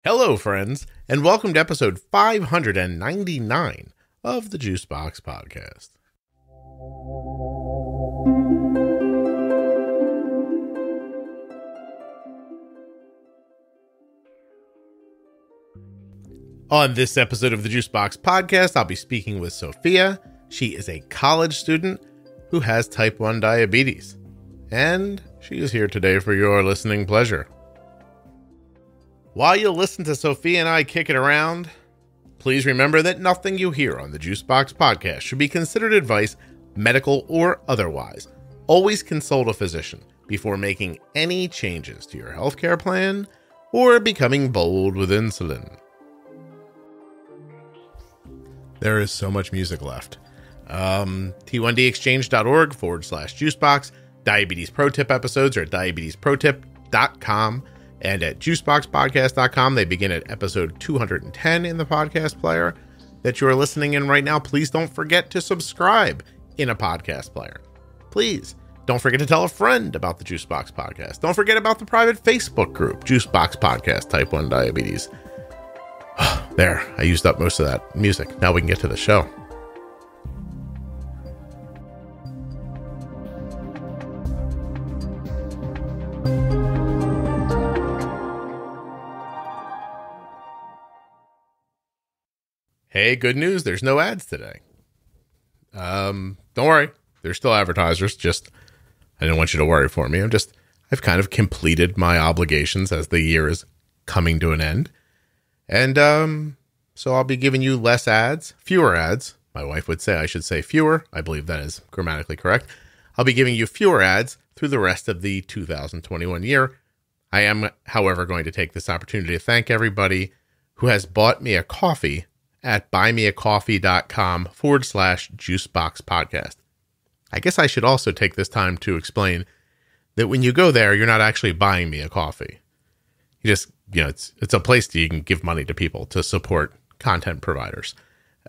Hello, friends, and welcome to episode 599 of the Juicebox Podcast. On this episode of the Juicebox Podcast, I'll be speaking with Sophia. She is a college student who has type 1 diabetes, and she is here today for your listening pleasure. While you listen to Sophia and I kick it around, please remember that nothing you hear on the Juicebox Podcast should be considered advice, medical or otherwise. Always consult a physician before making any changes to your healthcare plan or becoming bold with insulin. There is so much music left. T1dexchange.org/juicebox. Diabetes Pro Tip episodes are at diabetesprotip.com. And at juiceboxpodcast.com, they begin at episode 210 in the podcast player that you are listening in right now. Please don't forget to subscribe in a podcast player. Please don't forget to tell a friend about the Juicebox Podcast. Don't forget about the private Facebook group, Juicebox Podcast Type 1 Diabetes. There, I used up most of that music. Now we can get to the show. Hey, good news. There's no ads today. Don't worry. There's still advertisers. Just, I didn't want you to worry for me. I've kind of completed my obligations as the year is coming to an end. And, so I'll be giving you less ads, fewer ads. My wife would say I should say fewer. I believe that is grammatically correct. I'll be giving you fewer ads through the rest of the 2021 year. I am, however, going to take this opportunity to thank everybody who has bought me a coffee at buymeacoffee.com/juicebox podcast. I guess I should also take this time to explain that when you go there, you're not actually buying me a coffee. You just, it's a place that you can give money to people to support content providers.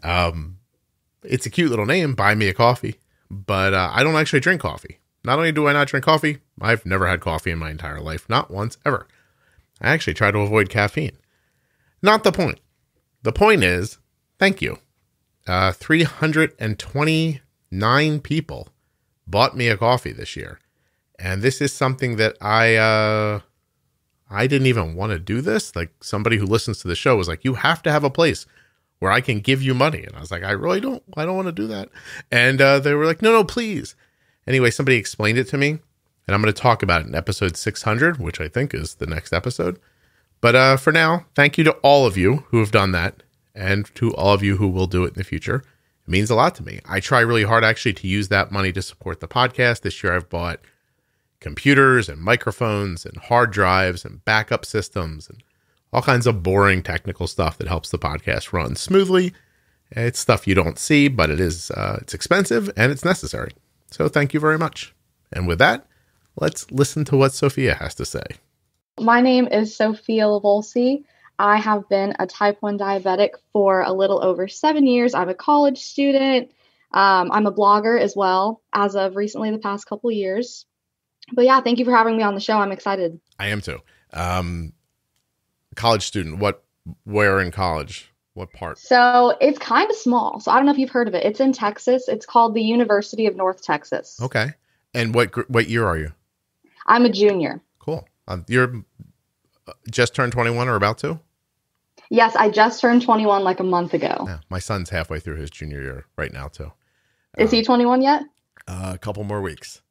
It's a cute little name, Buy Me a Coffee, but I don't actually drink coffee. Not only do I not drink coffee, I've never had coffee in my entire life, not once ever. I actually try to avoid caffeine. Not the point. The point is, thank you. 329 people bought me a coffee this year. And this is something that I didn't even want to do this. Like, somebody who listens to the show was like, you have to have a place where I can give you money. And I was like, I don't want to do that. And they were like, no, please. Anyway, somebody explained it to me, and I'm going to talk about it in episode 600, which I think is the next episode. But for now, thank you to all of you who have done that, and to all of you who will do it in the future. It means a lot to me. I try really hard, actually, to use that money to support the podcast. This year I've bought computers and microphones and hard drives and backup systems and all kinds of boring technical stuff that helps the podcast run smoothly. It's stuff you don't see, but it's expensive and it's necessary. So thank you very much. And with that, let's listen to what Sophia has to say. My name is Sophia Volsi. I have been a type 1 diabetic for a little over 7 years. I'm a college student. I'm a blogger as well, as of recently the past couple of years. But yeah, thank you for having me on the show. I'm excited. I am too. College student. Where in college? What part? So it's kind of small. So I don't know if you've heard of it. It's in Texas. It's called the University of North Texas. Okay. And what year are you? I'm a junior. Cool. You're just turned 21 or about to? Yes, I just turned 21 like a month ago. Yeah, my son's halfway through his junior year right now too. Is he 21 yet? A couple more weeks.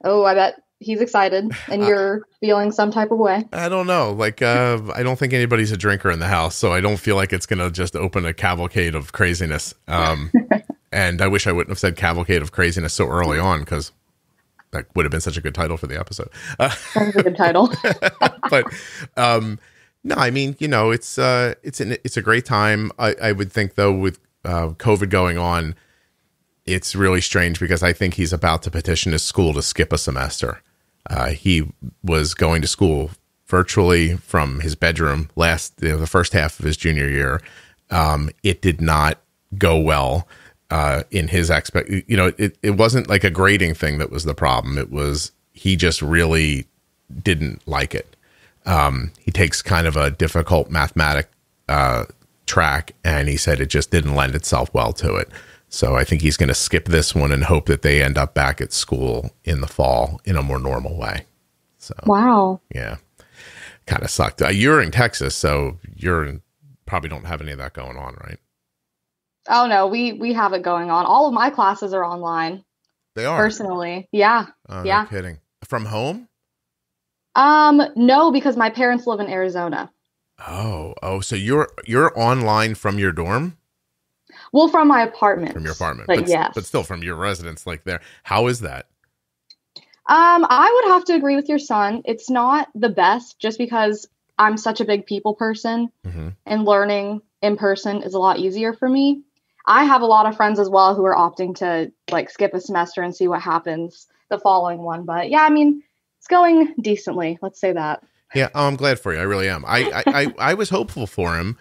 Oh, I bet he's excited, and you're feeling some type of way. I don't know. Like, I don't think anybody's a drinker in the house, so I don't feel like it's going to just open a cavalcade of craziness. And I wish I wouldn't have said cavalcade of craziness so early on, because that would have been such a good title for the episode. That's a good title. But no, I mean, it's a great time. I would think, though, with COVID going on, it's really strange because I think he's about to petition his school to skip a semester. He was going to school virtually from his bedroom the first half of his junior year. It did not go well. In his it wasn't like a grading thing that was the problem. It was, he just really didn't like it. He takes kind of a difficult mathematic track, and he said it just didn't lend itself well to it. So I think he's going to skip this one and hope that they end up back at school in the fall in a more normal way. So wow. Yeah, kind of sucked. You're in Texas, so probably don't have any of that going on, right? Oh no, we have it going on. All of my classes are online. They are? Personally. Yeah. Oh, yeah. No kidding. From home? No, because my parents live in Arizona. Oh, so you're online from your dorm? Well, from my apartment. From your apartment. But yes. But still from your residence, like there. How is that? I would have to agree with your son. It's not the best just because I'm such a big people person, and learning in person is a lot easier for me. I have a lot of friends as well who are opting to like skip a semester and see what happens the following one. But yeah, I mean, it's going decently. Let's say that. Yeah, I'm glad for you. I really am. I was hopeful for him,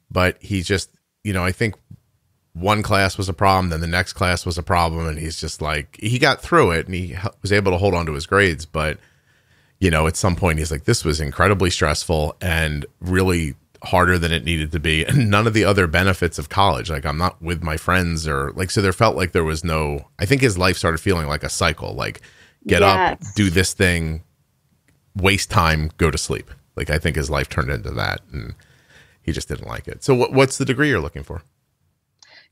but he just, I think one class was a problem, then the next class was a problem, and he's just like, he got through it, and he was able to hold on to his grades, but, at some point he's like, this was incredibly stressful and really harder than it needed to be, and none of the other benefits of college, like I'm not with my friends or like, so there felt like there was no, I think his life started feeling like a cycle, like get up, do this thing, waste time, go to sleep. Like I think his life turned into that, and he just didn't like it. So what's the degree you're looking for?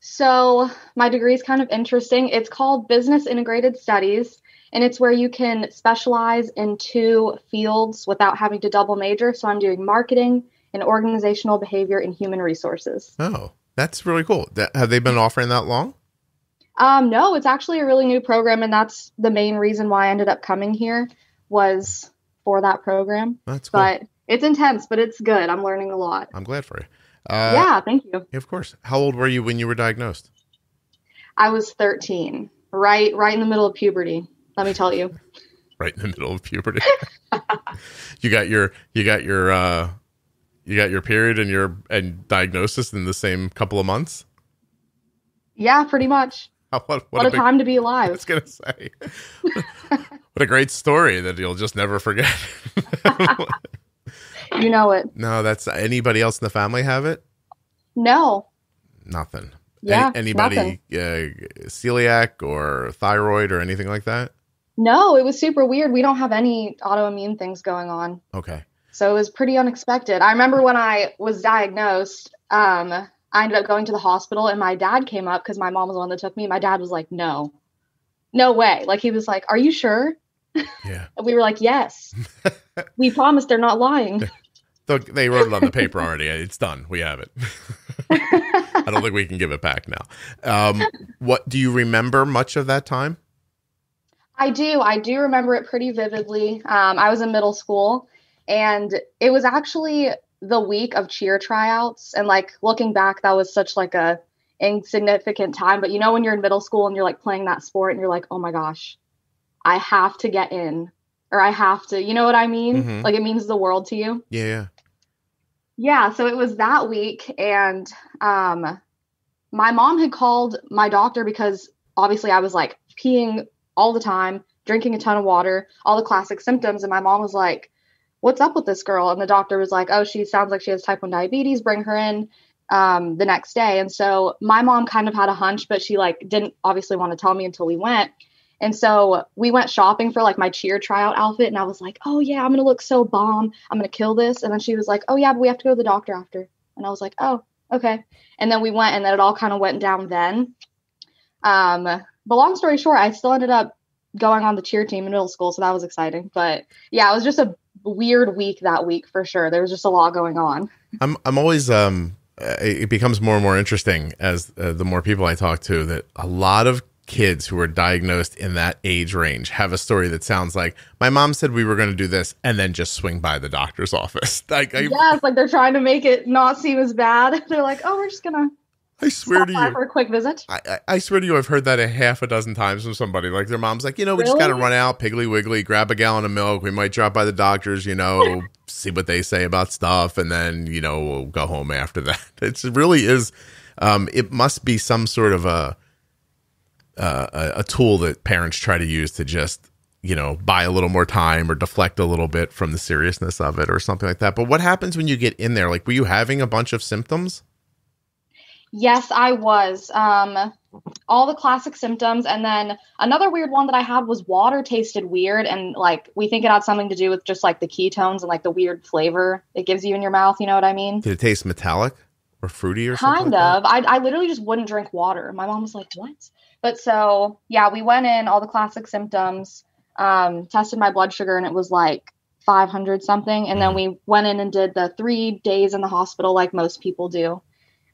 So my degree is kind of interesting. It's called Business Integrated Studies, and it's where you can specialize in 2 fields without having to double major. So I'm doing marketing and organizational behavior and human resources. Oh, that's really cool. Have they been offering that long? No, it's actually a really new program, and that's the main reason why I ended up coming here was for that program. That's cool. But it's intense, but it's good. I'm learning a lot. I'm glad for you. Yeah, thank you. Of course. How old were you when you were diagnosed? I was 13, right in the middle of puberty. Let me tell you. Right in the middle of puberty. You got your period and diagnosis in the same couple of months? Yeah, pretty much. What a time to be alive. I was going to say. What a great story that you'll just never forget. You know it. No, that's anybody else in the family have it? No. Nothing. Yeah. Anybody celiac or thyroid or anything like that? No, it was super weird. We don't have any autoimmune things going on. Okay. So it was pretty unexpected. I remember when I was diagnosed, I ended up going to the hospital, and my dad came up because my mom was the one that took me. My dad was like, no way. Like, he was like, are you sure? Yeah. And we were like, yes. We promise they're not lying. They wrote it on the paper already. It's done. We have it. I don't think we can give it back now. What do you remember much of that time? I do remember it pretty vividly. I was in middle school, and it was actually the week of cheer tryouts. And like looking back, that was such like a insignificant time. But when you're in middle school and you're like playing that sport and you're like, oh my gosh, I have to get in, or I have to, you know what I mean? Mm-hmm. Like it means the world to you. Yeah. Yeah. So it was that week. And my mom had called my doctor because obviously I was like peeing all the time, drinking a ton of water, all the classic symptoms. And my mom was like, what's up with this girl? And the doctor was like, oh, she sounds like she has type 1 diabetes. Bring her in the next day. And so my mom kind of had a hunch, but she like didn't obviously want to tell me until we went. And so we went shopping for like my cheer tryout outfit. And I was like, oh yeah, I'm going to look so bomb. I'm going to kill this. And then she was like, oh yeah, but we have to go to the doctor after. And I was like, oh, okay. And then we went, and then it all kind of went down then. But long story short, I still ended up going on the cheer team in middle school. So that was exciting. But yeah, it was just a weird week that week for sure. There was just a lot going on. I'm always, it becomes more and more interesting as the more people I talk to, that a lot of kids who are diagnosed in that age range have a story that sounds like, my mom said we were going to do this, and then just swing by the doctor's office. Like, yes, like they're trying to make it not seem as bad. They're like, oh, we're just going to I swear to you, for a quick visit. I swear to you, I've heard that a half a dozen times from somebody. Like their mom's like, we just got to run out, Piggly Wiggly, grab a gallon of milk. We might drop by the doctor's, see what they say about stuff, and then we'll go home after that. It really is. It must be some sort of a tool that parents try to use to just buy a little more time or deflect a little bit from the seriousness of it or something like that. But what happens when you get in there? Like, were you having a bunch of symptoms? Yes, I was. All the classic symptoms. And then another weird one that I had was water tasted weird. And like, we think it had something to do with just like the ketones and like the weird flavor it gives you in your mouth. You know what I mean? Did it taste metallic or fruity or something? Kind of. I literally just wouldn't drink water. My mom was like, what? But so, yeah, we went in, all the classic symptoms, tested my blood sugar, and it was like 500 something. And then we went in and did the 3 days in the hospital like most people do,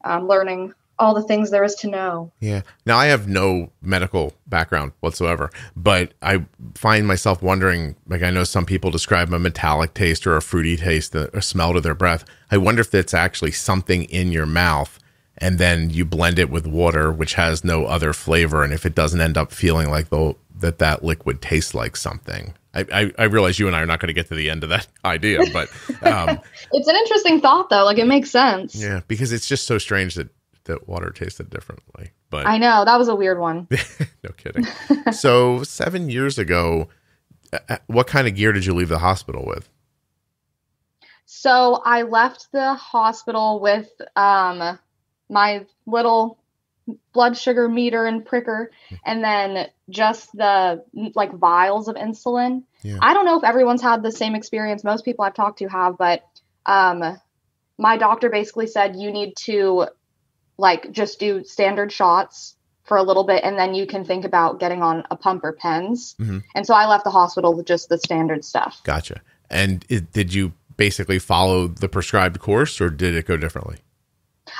learning all the things there is to know. Yeah. Now, I have no medical background whatsoever, but I find myself wondering, like, I know some people describe a metallic taste or a fruity taste, a smell to their breath. I wonder if that's actually something in your mouth, and then you blend it with water, which has no other flavor. And if it doesn't end up feeling like that liquid tastes like something. I realize you and I are not going to get to the end of that idea, but it's an interesting thought, though. Like, it makes sense. Yeah, because it's just so strange that water tasted differently. But I know, that was a weird one. No kidding. So 7 years ago, what kind of gear did you leave the hospital with? So I left the hospital with my little blood sugar meter and pricker, and then just the like vials of insulin. Yeah. I don't know if everyone's had the same experience. Most people I've talked to have, but my doctor basically said you need to like just do standard shots for a little bit, and then you can think about getting on a pump or pens. Mm-hmm. And so I left the hospital with just the standard stuff. Gotcha. And did you basically follow the prescribed course, or did it go differently?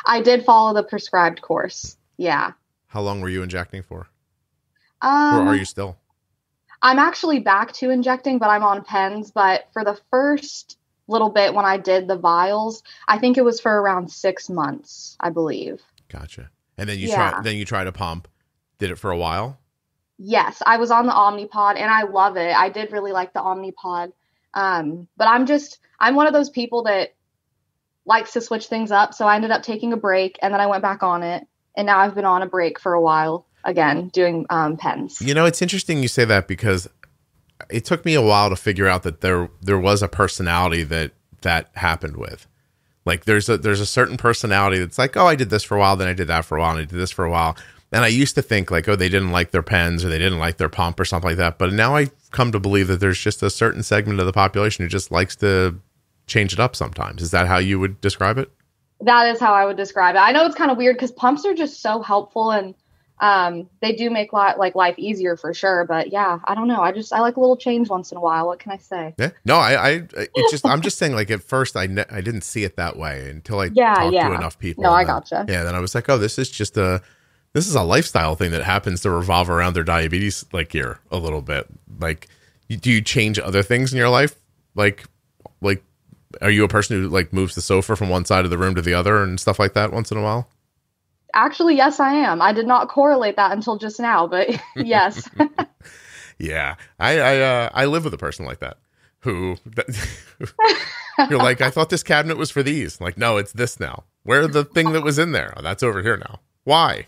I did follow the prescribed course. Yeah. How long were you injecting for? Or are you still? I'm actually back to injecting, but I'm on pens. But for the first little bit when I did the vials, I think it was for around 6 months, I believe. Gotcha. And then you tried a pump. Did it for a while? Yes, I was on the Omnipod, and I love it. I did really like the Omnipod. But I'm one of those people that likes to switch things up. So I ended up taking a break, and then I went back on it. And now I've been on a break for a while again, doing pens. It's interesting you say that, because it took me a while to figure out that there was a personality that happened with. Like there's a certain personality that's like, oh, I did this for a while, then I did that for a while, and I did this for a while. And I used to think like, oh, they didn't like their pens or they didn't like their pump or something like that. But now I come to believe that there's just a certain segment of the population who just likes to change it up sometimes. Is that how you would describe it? That is how I would describe it. I know it's kind of weird because pumps are just so helpful, and they do make life easier for sure. But yeah, I don't know. I like a little change once in a while. What can I say? Yeah, no, I'm just saying, like, at first I didn't see it that way until I talked to enough people. No, I gotcha. Yeah, then I was like, oh, this is a lifestyle thing that happens to revolve around their diabetes like gear a little bit. Like, do you change other things in your life? Like, are you a person who like moves the sofa from one side of the room to the other and stuff like that once in a while? Actually, yes, I am. I did not correlate that until just now, but yes. Yeah, I live with a person like that who you're like, I thought this cabinet was for these. Like, no, it's this now. Where's the thing that was in there? Oh, that's over here now. Why?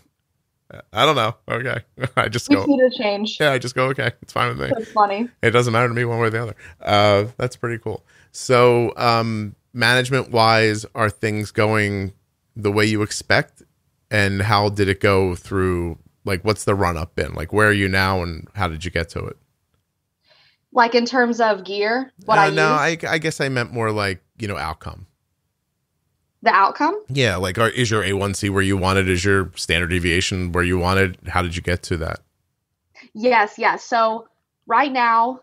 I don't know. Okay. I just go. We need a change. Yeah, I just go, okay. It's fine with me. That's funny. It doesn't matter to me one way or the other. That's pretty cool. So management wise, are things going the way you expect? And how did it go through? Like, what's the run up been? Like, where are you now and how did you get to it? Like in terms of gear? I guess I meant more like, outcome. The outcome? Yeah. Like, is your A1C where you wanted? Is your standard deviation where you wanted? How did you get to that? Yes. So right now,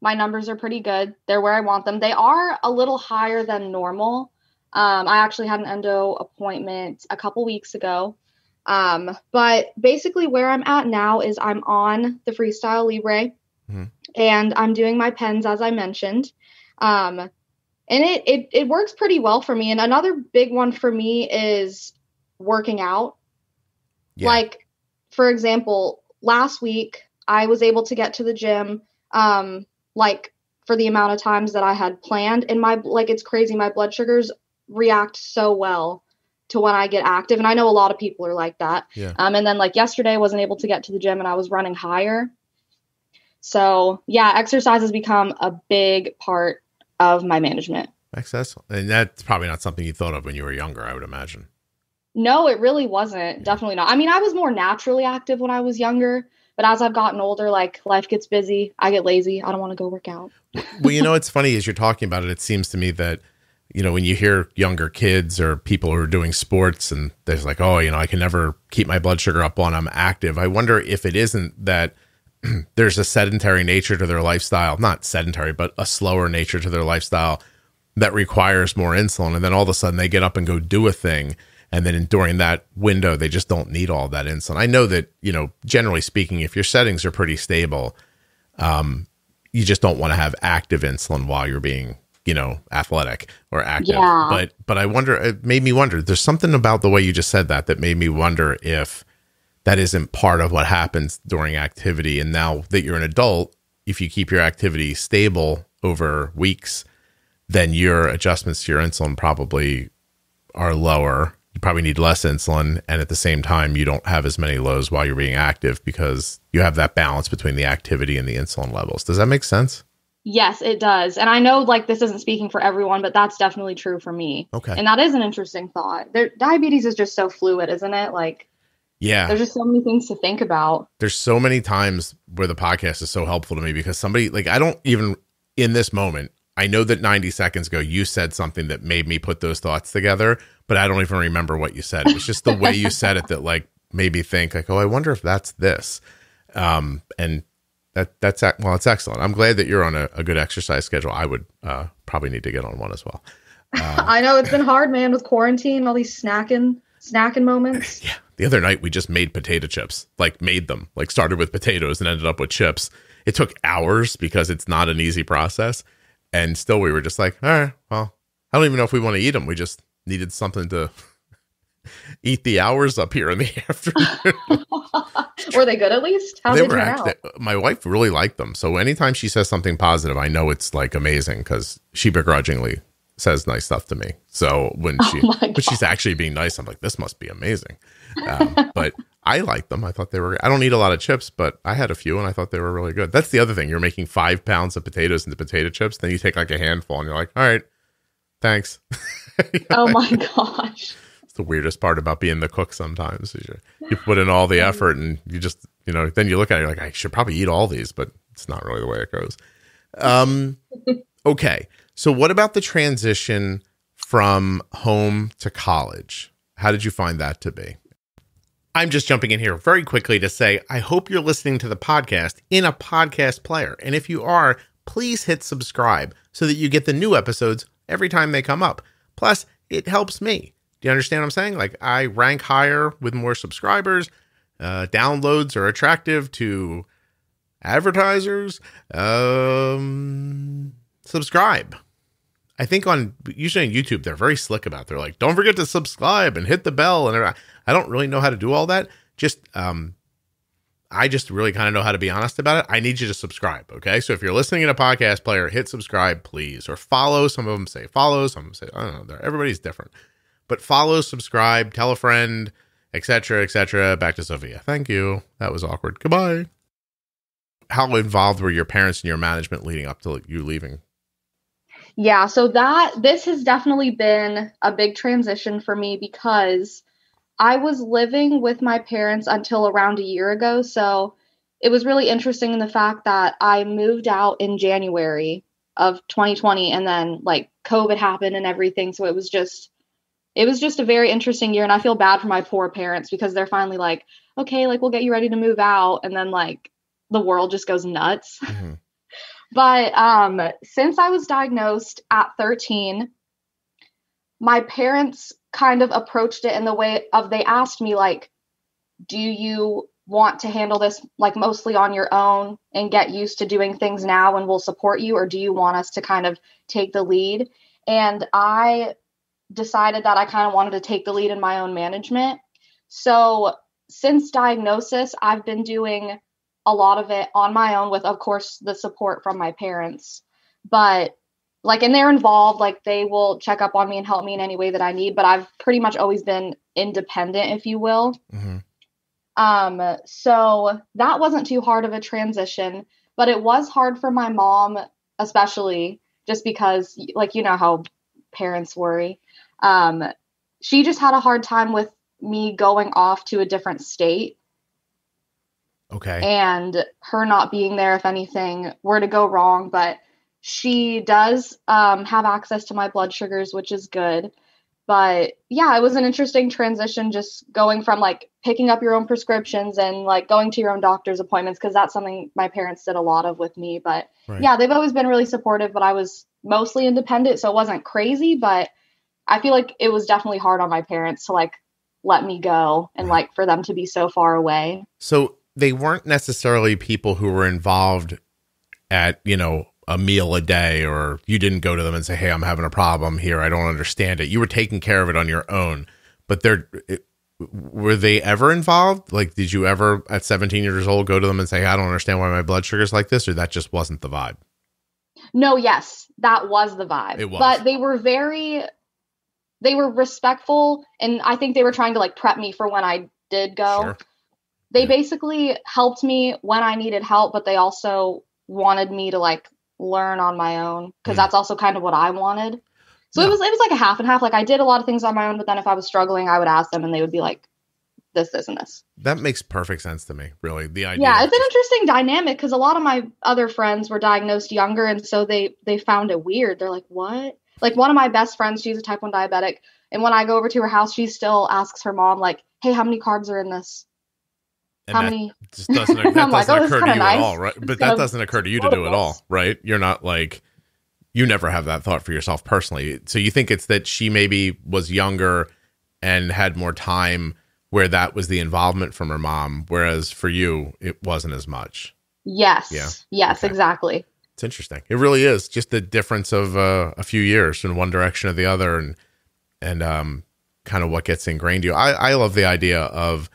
my numbers are pretty good. They're where I want them. They are a little higher than normal. I actually had an endo appointment a couple weeks ago. But basically where I'm at now is I'm on the Freestyle Libre, and I'm doing my pens, as I mentioned. And it works pretty well for me. And another big one for me is working out. Yeah. Like, for example, last week I was able to get to the gym, like for the amount of times that I had planned, and it's crazy. My blood sugars react so well to when I get active. And I know a lot of people are like that. Yeah. And then like yesterday I wasn't able to get to the gym and I was running higher. So yeah, exercise has become a big part of my management. Excellent. And that's probably not something you thought of when you were younger, I would imagine. No, it really wasn't. Definitely not. I mean, I was more naturally active when I was younger, but as I've gotten older, like life gets busy. I get lazy. I don't want to go work out. Well, it's funny as you're talking about it, it seems to me that, when you hear younger kids or people who are doing sports and there's like, oh, I can never keep my blood sugar up when I'm active. I wonder if it isn't that there's a sedentary nature to their lifestyle, not sedentary, but a slower nature to their lifestyle that requires more insulin. And then all of a sudden they get up and go do a thing. And then during that window, they just don't need all that insulin. I know that, generally speaking, if your settings are pretty stable, you just don't want to have active insulin while you're being, athletic or active. Yeah. But I wonder, it made me wonder, there's something about the way you just said that made me wonder if that isn't part of what happens during activity. And now that you're an adult, if you keep your activity stable over weeks, then your adjustments to your insulin probably are lower. You probably need less insulin. And at the same time, you don't have as many lows while you're being active because you have that balance between the activity and the insulin levels. Does that make sense? Yes, it does. And I know this isn't speaking for everyone, but that's definitely true for me. Okay. And that is an interesting thought. Diabetes is just so fluid, isn't it? Yeah. There's just so many things to think about. There's so many times where the podcast is so helpful to me because somebody, I don't even, in this moment, I know that 90 seconds ago, you said something that made me put those thoughts together, but I don't even remember what you said. It was just the way you said it that made me think oh, I wonder if that's this. And it's excellent. I'm glad that you're on a good exercise schedule. I would probably need to get on one as well. I know it's been hard, man, with quarantine, all these snacking moments. Yeah. The other night we just made potato chips, made them, started with potatoes and ended up with chips. It took hours because it's not an easy process. And still we were just all right, well, I don't even know if we want to eat them. We just needed something to eat the hours up here in the afternoon. Were they good at least? How did they turn out? My wife really liked them. So anytime she says something positive, I know it's amazing because she begrudgingly says nice stuff to me. So when she's actually being nice, I'm like, this must be amazing. But I liked them. I thought they were, I don't eat a lot of chips, but I had a few and I thought they were really good. That's the other thing. You're making 5 pounds of potatoes into potato chips. Then you take a handful and you're like, all right, thanks. Oh my gosh. It's the weirdest part about being the cook sometimes. You put in all the effort and you just, then you look at it, you're like, I should probably eat all these, but it's not really the way it goes. Okay. So what about the transition from home to college? How did you find that to be? I'm just jumping in here very quickly to say, I hope you're listening to the podcast in a podcast player. And if you are, please hit subscribe so that you get the new episodes every time they come up. Plus, it helps me. Do you understand what I'm saying? I rank higher with more subscribers. Downloads are attractive to advertisers. Subscribe. I think usually on YouTube, they're very slick about it. They're like, don't forget to subscribe and hit the bell. And I don't really know how to do all that. I just really kind of know how to be honest about it. I need you to subscribe. Okay. So if you're listening in a podcast player, hit subscribe, please, or follow. Some of them say follow. Some of them say, I don't know. Everybody's different, but follow, subscribe, tell a friend, etc., etc. Back to Sophia. Thank you. That was awkward. Goodbye. How involved were your parents in your management leading up to you leaving? Yeah, so this has definitely been a big transition for me because I was living with my parents until around a year ago. So it was really interesting in the fact that I moved out in January of 2020 and then COVID happened and everything. So it was just a very interesting year. And I feel bad for my poor parents because they're finally okay, we'll get you ready to move out. And then the world just goes nuts. Mm-hmm. But since I was diagnosed at 13, my parents kind of approached it in the way of they asked me, do you want to handle this mostly on your own and get used to doing things now and we'll support you? Or do you want us to kind of take the lead? And I decided that I kind of wanted to take the lead in my own management. So since diagnosis, I've been doing a lot of it on my own with, of course, the support from my parents, but and they're involved, they will check up on me and help me in any way that I need, but I've pretty much always been independent, if you will. Mm-hmm. So that wasn't too hard of a transition, but it was hard for my mom, especially just because, like, you know how parents worry. She just had a hard time with me going off to a different state. Okay. And her not being there if anything were to go wrong. But she does have access to my blood sugars, which is good. But yeah, it was an interesting transition, just going from like picking up your own prescriptions and like going to your own doctor's appointments, because that's something my parents did a lot of with me. But yeah, they've always been really supportive, but I was mostly independent, so it wasn't crazy. But I feel like it was definitely hard on my parents to like let me go and like for them to be so far away. So they weren't necessarily people who were involved at, you know, a meal a day, or you didn't go to them and say, hey, I'm having a problem here, I don't understand it. You were taking care of it on your own. But were they ever involved? Like, did you ever at 17 years old go to them and say, I don't understand why my blood sugar's like this, or that just wasn't the vibe? No, yes, that was the vibe. It was. But they were respectful, and I think they were trying to like prep me for when I did go. Sure. They basically helped me when I needed help, but they also wanted me to like learn on my own, because that's also kind of what I wanted. So it was like a half and half. Like, I did a lot of things on my own, but then if I was struggling, I would ask them and they would be like, this, and this. That makes perfect sense to me, really. The idea. Yeah, it's an interesting dynamic, because a lot of my other friends were diagnosed younger, and so they found it weird. They're like, what? Like, one of my best friends, she's a type 1 diabetic, and when I go over to her house, she still asks her mom, like, hey, how many carbs are in this? And how many? Just doesn't occur to you at all, right? But that doesn't occur to you to do at all, right? You're not like, you never have that thought for yourself personally. So you think it's that she maybe was younger and had more time where that was the involvement from her mom, whereas for you, it wasn't as much. Yes. Yeah. Yes, okay. Exactly. It's interesting. It really is just the difference of a few years in one direction or the other, and kind of what gets ingrained in you. I love the idea of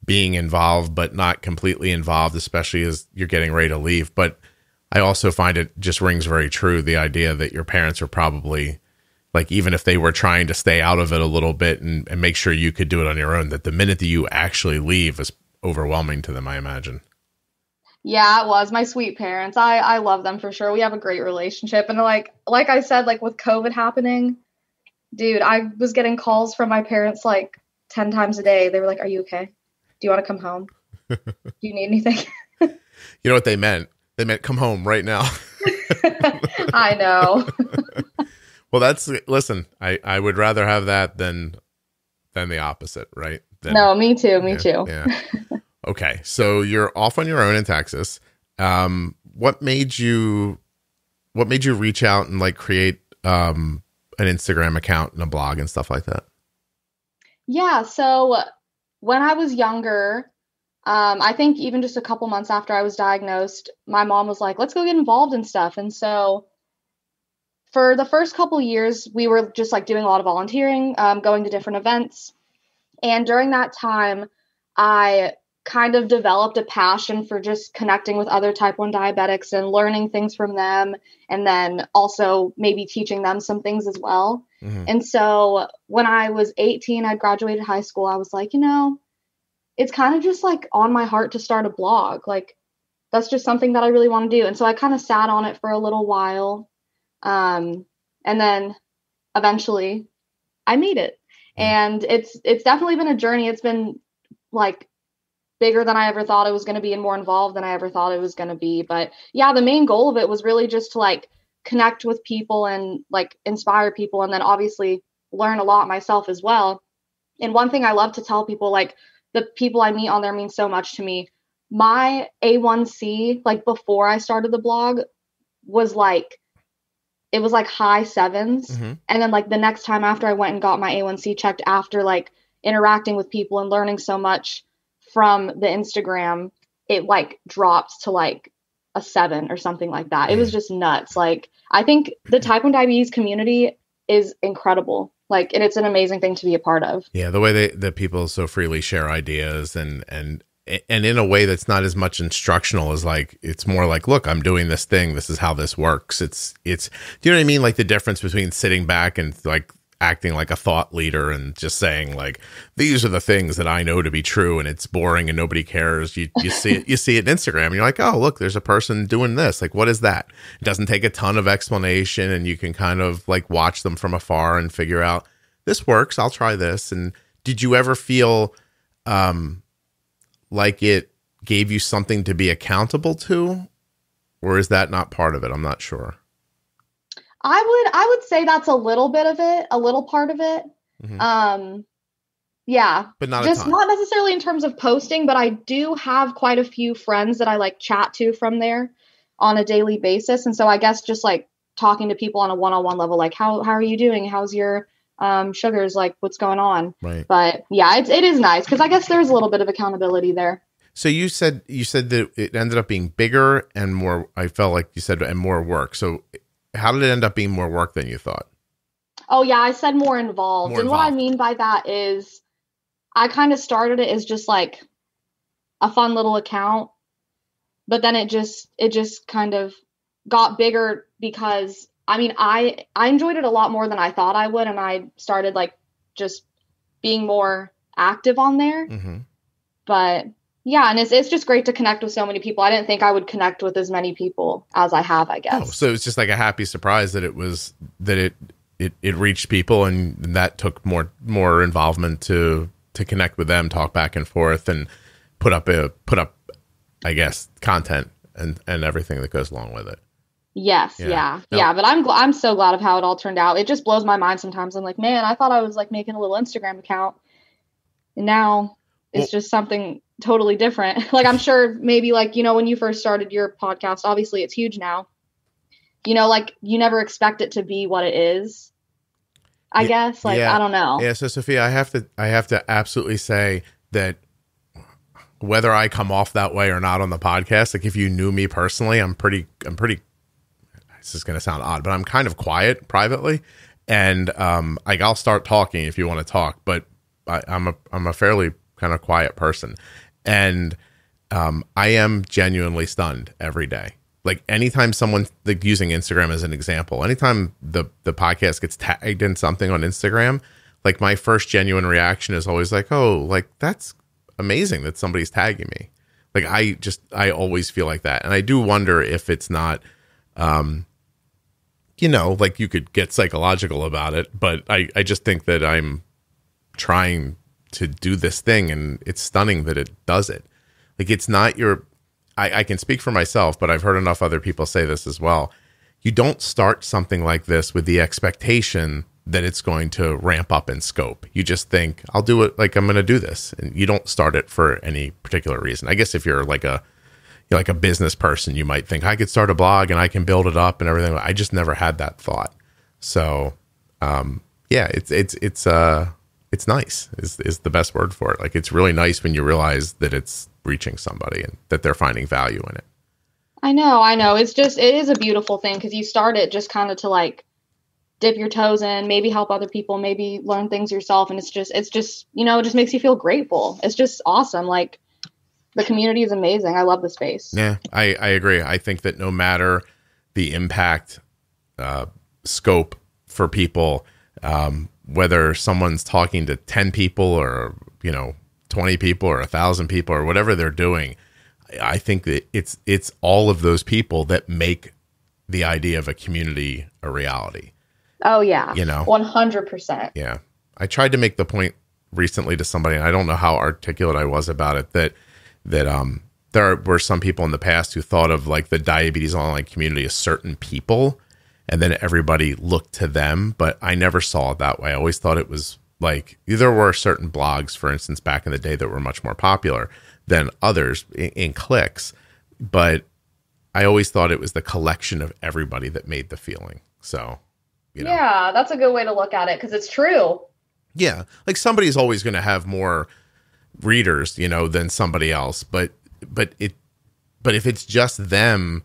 being involved, but not completely involved, especially as you're getting ready to leave. But I also find it just rings very true, the idea that your parents are probably, like, even if they were trying to stay out of it a little bit and make sure you could do it on your own, that the minute that you actually leave is overwhelming to them, I imagine. Yeah, it was. My sweet parents. I love them for sure. We have a great relationship. And like I said, like with COVID happening, dude, I was getting calls from my parents like 10 times a day. They were like, are you okay? Do you want to come home? Do you need anything? You know what they meant? They meant come home right now. I know. Well, listen, I would rather have that than the opposite, right? No, me too. Me too. Yeah. Okay. So you're off on your own in Texas. What made you reach out and like create an Instagram account and a blog and stuff like that? Yeah. So when I was younger, I think even just a couple months after I was diagnosed, my mom was like, let's go get involved in stuff. And so for the first couple years, we were just like doing a lot of volunteering, going to different events. And during that time, I kind of developed a passion for just connecting with other type 1 diabetics and learning things from them. And then also maybe teaching them some things as well. Mm-hmm. And so when I was 18, I graduated high school. I was like, it's kind of just like on my heart to start a blog. Like, that's just something that I really want to do. And so I kind of sat on it for a little while. And then eventually I made it. And it's definitely been a journey. It's been like bigger than I ever thought it was going to be and more involved than I ever thought it was going to be. But yeah, the main goal of it was really just to like connect with people and like inspire people, and then obviously learn a lot myself as well. And one thing I love to tell people, like the people I meet on there mean so much to me. My A1C, like before I started the blog, was like, it was like high 7s. Mm-hmm. And then like the next time after I went and got my A1C checked, after like interacting with people and learning so much from the Instagram, it like dropped to like a 7 or something like that. It was just nuts. Like, I think the type 1 diabetes community is incredible. Like, and it's an amazing thing to be a part of. Yeah. The way that people so freely share ideas and in a way that's not as much instructional as like, it's more like, look, I'm doing this thing. This is how this works. It's, do you know what I mean? Like the difference between sitting back and like acting like a thought leader and just saying like, these are the things that I know to be true, and it's boring and nobody cares. You see it, you see it in Instagram and you're like, oh, look, there's a person doing this. Like, what is that? It doesn't take a ton of explanation, and you can kind of like watch them from afar and figure out, this works, I'll try this. And did you ever feel like it gave you something to be accountable to, or is that not part of it? I'm not sure. I would say that's a little bit of it, a little part of it. Mm-hmm. Yeah, but not just not necessarily in terms of posting, but I do have quite a few friends that I like chat to from there on a daily basis. And so I guess just like talking to people on a one-on-one level, like how are you doing? How's your sugars? Like what's going on? Right. But yeah, it is nice because I guess there's a little bit of accountability there. So you said that it ended up being bigger and more, I felt like you said, and more work. So how did it end up being more work than you thought? Oh yeah, I said more involved. And what I mean by that is I kind of started it as just like a fun little account, but then it just kind of got bigger because I mean, I enjoyed it a lot more than I thought I would. And I started like just being more active on there. Mm-hmm. But yeah, and it's just great to connect with so many people. I didn't think I would connect with as many people as I have, I guess. Oh, so it's just like a happy surprise that it reached people, and that took more involvement to connect with them, talk back and forth, and put up I guess content and everything that goes along with it. Yes, yeah. But I'm so glad of how it all turned out. It just blows my mind sometimes. I'm like, man, I thought I was like making a little Instagram account, and now it's just something totally different. Like I'm sure maybe like, you know, when you first started your podcast, obviously it's huge now, you know, like you never expect it to be what it is, I guess. Like, I don't know. Yeah. So Sophia, I have to absolutely say that whether I come off that way or not on the podcast, like if you knew me personally, I'm pretty, this is going to sound odd, but I'm kind of quiet privately. And like I'll start talking if you want to talk, but I'm a fairly kind of quiet person. And I am genuinely stunned every day. Like anytime someone, like using Instagram as an example, anytime the podcast gets tagged in something on Instagram, like my first genuine reaction is always like, oh, like that's amazing that somebody's tagging me. Like I always feel like that. And I do wonder if it's not, you know, like you could get psychological about it, but I just think that I'm trying to do this thing, and it's stunning that it does it. Like it's not I can speak for myself, but I've heard enough other people say this as well. You don't start something like this with the expectation that it's going to ramp up in scope. You just think, I'll do it, like I'm going to do this. And you don't start it for any particular reason. I guess if you're like a business person, you might think I could start a blog and I can build it up and everything. I just never had that thought. So, yeah, it's nice is the best word for it. Like it's really nice when you realize that it's reaching somebody and that they're finding value in it. I know. It is a beautiful thing because you start it just kind of to like dip your toes in, maybe help other people, maybe learn things yourself. And it's just, you know, it just makes you feel grateful. It's just awesome. Like the community is amazing. I love the space. Yeah, I agree. I think that no matter the impact scope for people, whether someone's talking to 10 people or, you know, 20 people or 1,000 people or whatever they're doing, I think that it's all of those people that make the idea of a community a reality. Oh yeah. You know, 100%. Yeah. I tried to make the point recently to somebody, and I don't know how articulate I was about it, that there were some people in the past who thought of like the diabetes online community as certain people, and then everybody looked to them. But I never saw it that way. I always thought it was like, there were certain blogs, for instance, back in the day that were much more popular than others in clicks. But I always thought it was the collection of everybody that made the feeling. So, you know. Yeah, that's a good way to look at it because it's true. Yeah. Like somebody's always going to have more readers, you know, than somebody else. But if it's just them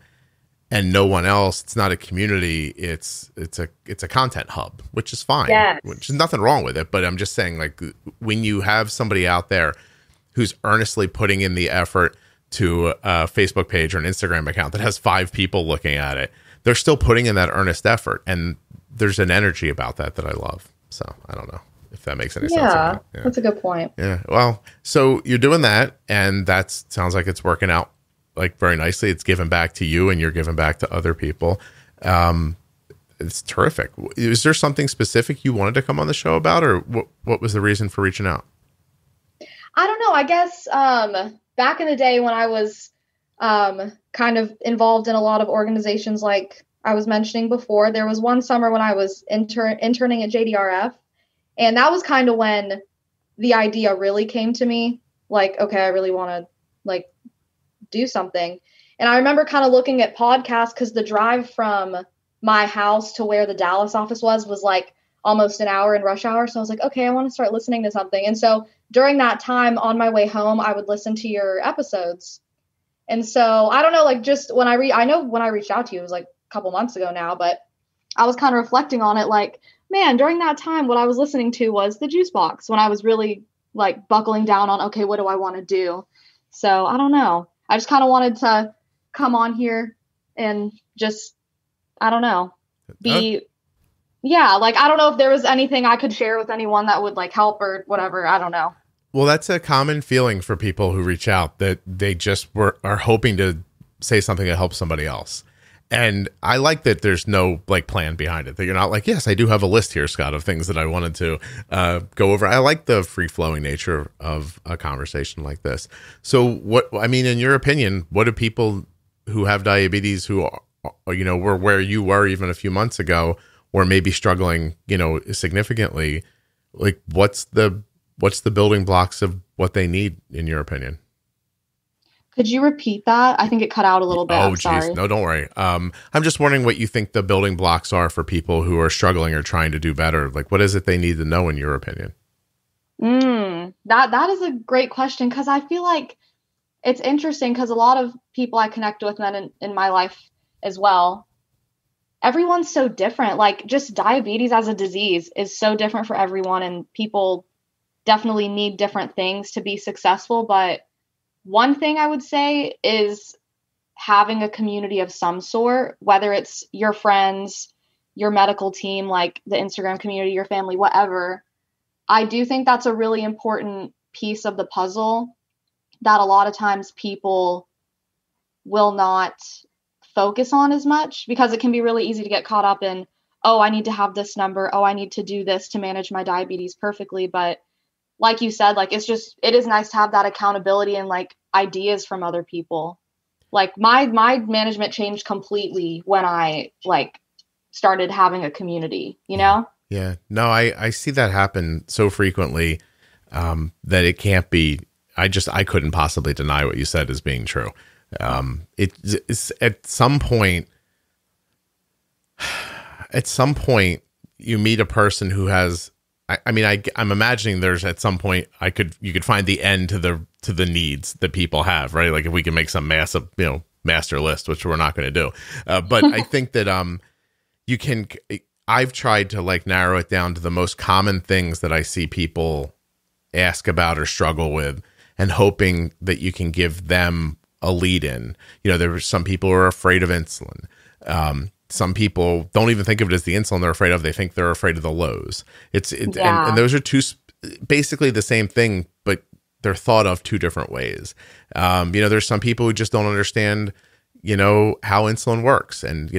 and no one else, it's not a community. It's a content hub, which is fine. Yes. Which is nothing wrong with it. But I'm just saying, like, when you have somebody out there who's earnestly putting in the effort to a Facebook page or an Instagram account that has 5 people looking at it, they're still putting in that earnest effort. And there's an energy about that I love. So I don't know if that makes any sense. Yeah, that's a good point. Yeah. Well, so you're doing that, and that sounds like it's working out like very nicely. It's giving back to you, and you're giving back to other people. It's terrific. Is there something specific you wanted to come on the show about, or what was the reason for reaching out? I don't know. I guess back in the day when I was kind of involved in a lot of organizations like I was mentioning before, there was one summer when I was interning at JDRF, and that was kind of when the idea really came to me. Like, okay, I really want to like do something. And I remember kind of looking at podcasts because the drive from my house to where the Dallas office was like almost an hour in rush hour. So I was like, okay, I want to start listening to something. And so during that time on my way home, I would listen to your episodes. And so I don't know, like just when I know when I reached out to you, it was like a couple months ago now, but I was kind of reflecting on it like, man, during that time, what I was listening to was the Juicebox when I was really like buckling down on, okay, what do I want to do? So I don't know. I just kind of wanted to come on here and just, I don't know, yeah, like, I don't know if there was anything I could share with anyone that would like help or whatever. I don't know. Well, that's a common feeling for people who reach out, that they just are hoping to say something that helps somebody else. And I like that there's no like plan behind it, that you're not like, yes, I do have a list here, Scott, of things that I wanted to go over. I like the free flowing nature of a conversation like this. So in your opinion, what do people who have diabetes who are, were where you were even a few months ago, or maybe struggling, significantly, like what's the building blocks of what they need in your opinion? Could you repeat that? I think it cut out a little bit. Oh, geez. No, don't worry. I'm just wondering what you think the building blocks are for people who are struggling or trying to do better. Like, what is it they need to know in your opinion? That is a great question, because I feel like it's interesting because a lot of people I connect with men in my life as well, everyone's so different. Like just diabetes as a disease is so different for everyone, and people definitely need different things to be successful. But one thing I would say is having a community of some sort, whether it's your friends, your medical team, like the Instagram community, your family, whatever. I do think that's a really important piece of the puzzle that a lot of times people will not focus on as much, because it can be really easy to get caught up in, oh, I need to have this number. Oh, I need to do this to manage my diabetes perfectly. But like you said, like, it is nice to have that accountability and like ideas from other people. Like my management changed completely when I like started having a community, Yeah, no, I see that happen so frequently that it can't be, I couldn't possibly deny what you said as being true. It's at some point you meet a person who has, I'm imagining there's at some point you could find the end to the needs that people have, right? Like if we can make some massive, master list, which we're not going to do. But I think that I've tried to like narrow it down to the most common things that I see people ask about or struggle with, and hoping that you can give them a lead in. There were some people who are afraid of insulin. Some people don't even think of it as the insulin they're afraid of. They think they're afraid of the lows. And those are two, basically the same thing, but they're thought of two different ways. There's some people who just don't understand, how insulin works. And,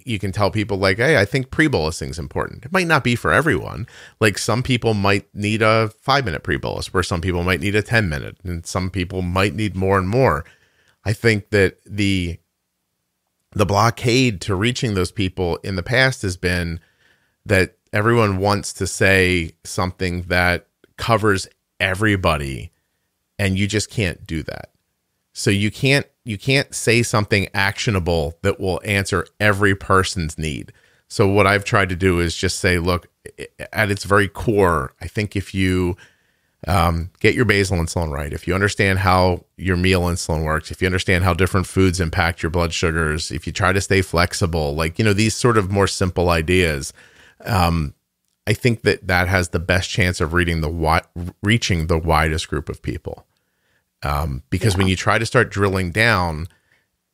you can tell people like, hey, I think pre-bolusing is important. It might not be for everyone. Like some people might need a 5-minute pre-bolus, where some people might need a 10-minute, and some people might need more and more. I think that the blockade to reaching those people in the past has been that everyone wants to say something that covers everybody, and you just can't do that. So you can't say something actionable that will answer every person's need. So what I've tried to do is just say, look, at its very core, I think if you get your basal insulin right, if you understand how your meal insulin works, if you understand how different foods impact your blood sugars, if you try to stay flexible, like, these sort of more simple ideas, I think that has the best chance of reaching the widest group of people. Because when you try to start drilling down,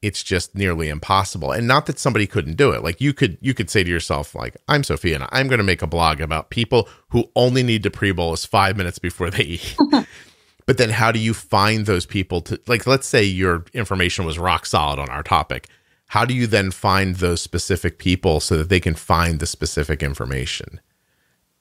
it's just nearly impossible. And not that somebody couldn't do it. Like you could say to yourself, like, I'm Sophia and I'm going to make a blog about people who only need to pre-bolus 5 minutes before they eat. But then how do you find those people to, like, let's say your information was rock solid on our topic. How do you then find those specific people so that they can find the specific information?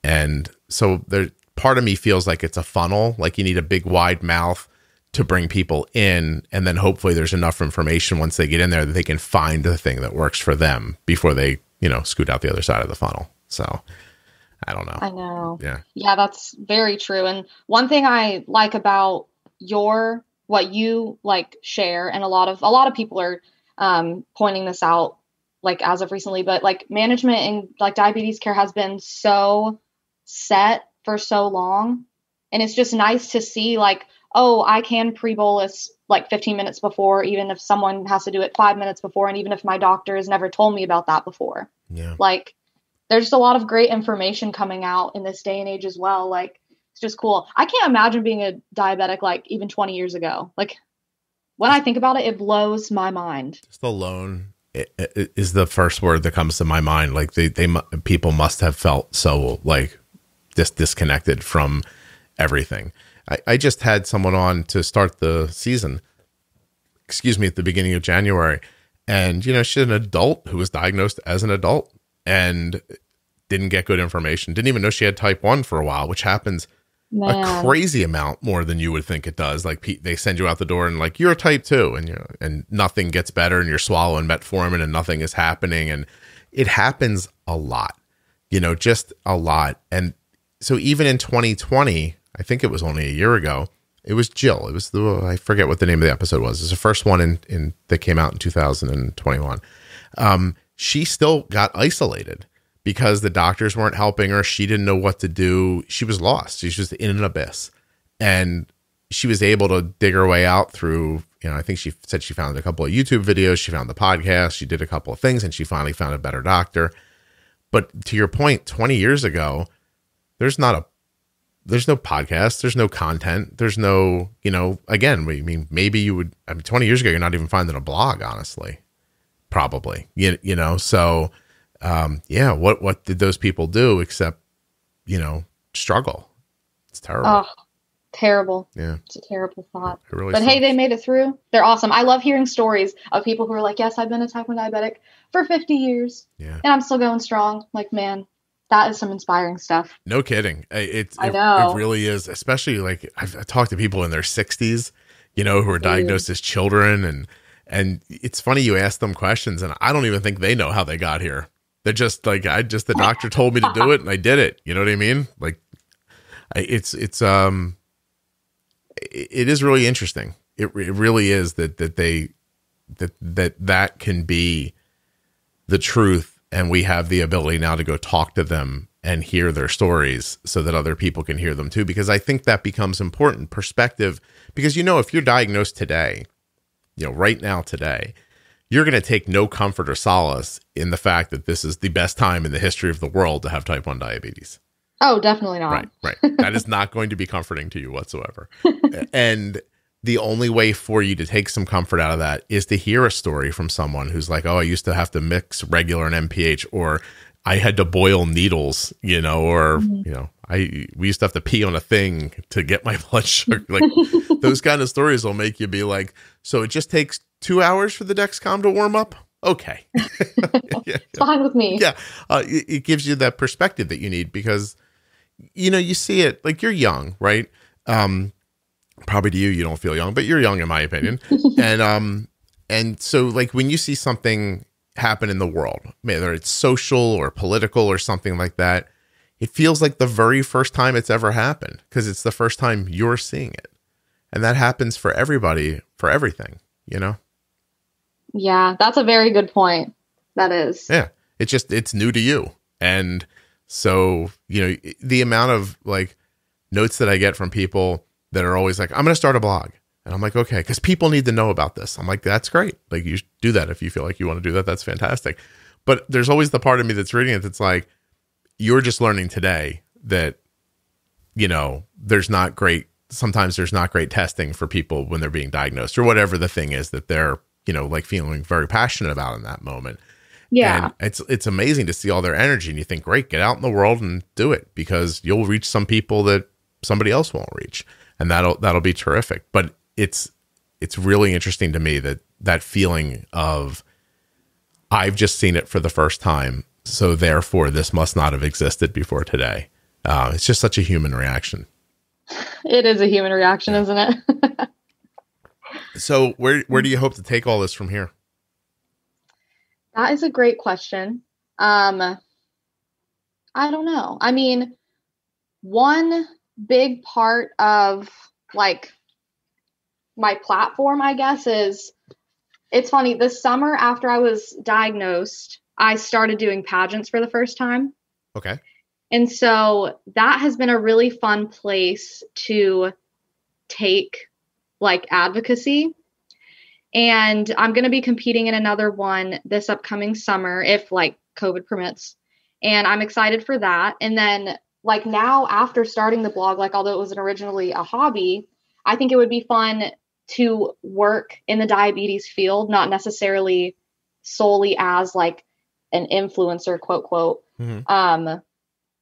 And so there, part of me feels like it's a funnel, like you need a big wide mouth to bring people in. And then hopefully there's enough information once they get in there that they can find the thing that works for them before they, scoot out the other side of the funnel. So I don't know. I know. Yeah. Yeah, that's very true. And one thing I like about what you like share, and a lot of people are pointing this out, like as of recently, but like management and like diabetes care has been so set for so long. And it's just nice to see like, oh, I can pre-bolus like 15 minutes before, even if someone has to do it 5 minutes before. And even if my doctor has never told me about that before. Yeah. Like there's just a lot of great information coming out in this day and age as well. Like it's just cool. I can't imagine being a diabetic like even 20 years ago. Like when I think about it, it blows my mind. Just alone is the first word that comes to my mind. Like people must have felt so like disconnected from everything. I just had someone on to start the season, at the beginning of January. And, she's an adult who was diagnosed as an adult and didn't get good information. Didn't even know she had type 1 for a while, which happens a crazy amount more than you would think it does. Like they send you out the door and like, you're a type 2 and nothing gets better and you're swallowing metformin and nothing is happening. And it happens a lot, just a lot. And so even in 2020, I think it was only a year ago, it was Jill. It was I forget what the name of the episode was. It was the first one in that came out in 2021. She still got isolated because the doctors weren't helping her. She didn't know what to do. She was lost. She's just in an abyss. And she was able to dig her way out through, I think she said she found a couple of YouTube videos. She found the podcast. She did a couple of things and she finally found a better doctor. But to your point, 20 years ago, there's no podcast, there's no content, there's no, again, maybe you would, 20 years ago, you're not even finding a blog, honestly, probably, so, what did those people do except, struggle? It's terrible. Oh, terrible. Yeah. It's a terrible thought. Really but hey, they made it through. They're awesome. I love hearing stories of people who are like, yes, I've been a type 1 diabetic for 50 years and I'm still going strong. Like, man, that is some inspiring stuff. No kidding. It really is, especially like I've talked to people in their 60s, who are diagnosed as children. And it's funny you ask them questions and I don't even think they know how they got here. They're just like, the doctor told me to do it and I did it. You know what I mean? Like it is really interesting. It really is that can be the truth. And we have the ability now to go talk to them and hear their stories so that other people can hear them too. Because I think that becomes important perspective because, if you're diagnosed today, right now today, you're going to take no comfort or solace in the fact that this is the best time in the history of the world to have type 1 diabetes. Oh, definitely not. Right. That is not going to be comforting to you whatsoever. And the only way for you to take some comfort out of that is to hear a story from someone who's like, oh, I used to have to mix regular and MPH, or I had to boil needles, or, we used to have to pee on a thing to get my blood sugar. Like those kind of stories will make you be like, so it just takes 2 hours for the Dexcom to warm up? Okay. It's fine with me. Yeah. It gives you that perspective that you need because, you see it like you're young, right? Probably to you don't feel young, but you're young in my opinion. And so like when you see something happen in the world, whether it's social or political or something like that, it feels like the very first time it's ever happened because it's the first time you're seeing it. And that happens for everybody, for everything, Yeah, that's a very good point. That is. Yeah. It's new to you. And so, the amount of like notes that I get from people that are always like, I'm going to start a blog. And I'm like, okay, because people need to know about this. I'm like, that's great. Like you should do that if you feel like you want to do that. That's fantastic. But there's always the part of me that's reading it that's like, you're just learning today that, sometimes there's not great testing for people when they're being diagnosed or whatever the thing is that they're like feeling very passionate about in that moment. Yeah. And it's amazing to see all their energy, and you think, great, get out in the world and do it, because you'll reach some people that somebody else won't reach, and that'll be terrific. But it's really interesting to me that feeling of, I've just seen it for the first time, so therefore this must not have existed before today. It's just such a human reaction. It is a human reaction, isn't it? So where do you hope to take all this from here? That is a great question. I don't know. I mean, one big part of like my platform, I guess, is, it's funny. This summer after I was diagnosed, I started doing pageants for the first time. Okay. And so that has been a really fun place to take like advocacy. And I'm going to be competing in another one this upcoming summer, if like COVID permits. And I'm excited for that. And then like now after starting the blog, like although it was originally a hobby, I think it would be fun to work in the diabetes field, not necessarily solely as like an influencer, quote, quote. Mm-hmm.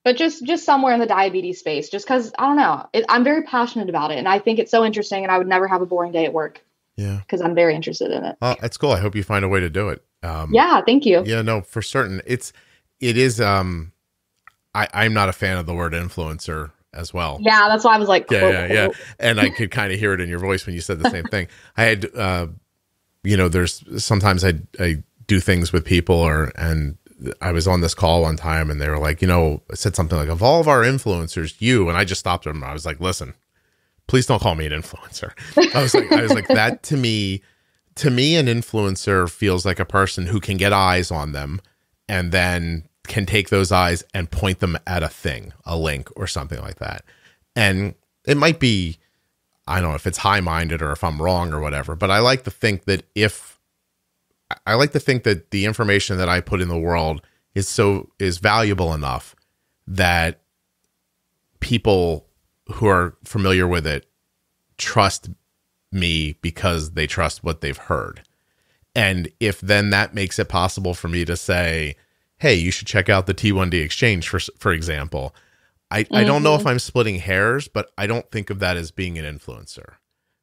But just somewhere in the diabetes space, just because, I don't know, I'm very passionate about it. And I think it's so interesting, and I would never have a boring day at work. Yeah. Because I'm very interested in it. That's cool. I hope you find a way to do it. Yeah, thank you. Yeah, no, for certain. It is, I'm not a fan of the word influencer as well. Yeah, that's why I was like, yeah. And I could kind of hear it in your voice when you said the same thing. I had, there's sometimes I do things with people, and I was on this call one time, and they were like, I said something like, of all of our influencers, you, and I just stopped them. I was like, listen, please don't call me an influencer. I was like, that to me, an influencer feels like a person who can get eyes on them and then can take those eyes and point them at a thing, a link or something like that. And it might be, I don't know if it's high-minded or if I'm wrong or whatever, but I like to think that the information that I put in the world is valuable enough that people who are familiar with it trust me because they trust what they've heard. And if then that makes it possible for me to say, hey, you should check out the T1D exchange, for example, I don't know if I'm splitting hairs, but I don't think of that as being an influencer.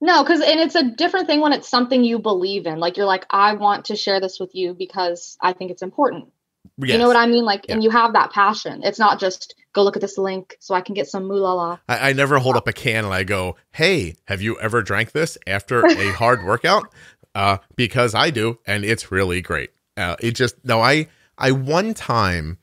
No, and it's a different thing when it's something you believe in. Like, you're like, I want to share this with you because I think it's important. Yes. You know what I mean? Like, yeah. And you have that passion. It's not just go look at this link so I can get some moolah. I never hold up a can and I go, hey, have you ever drank this after a hard workout? Because I do, and it's really great. I one time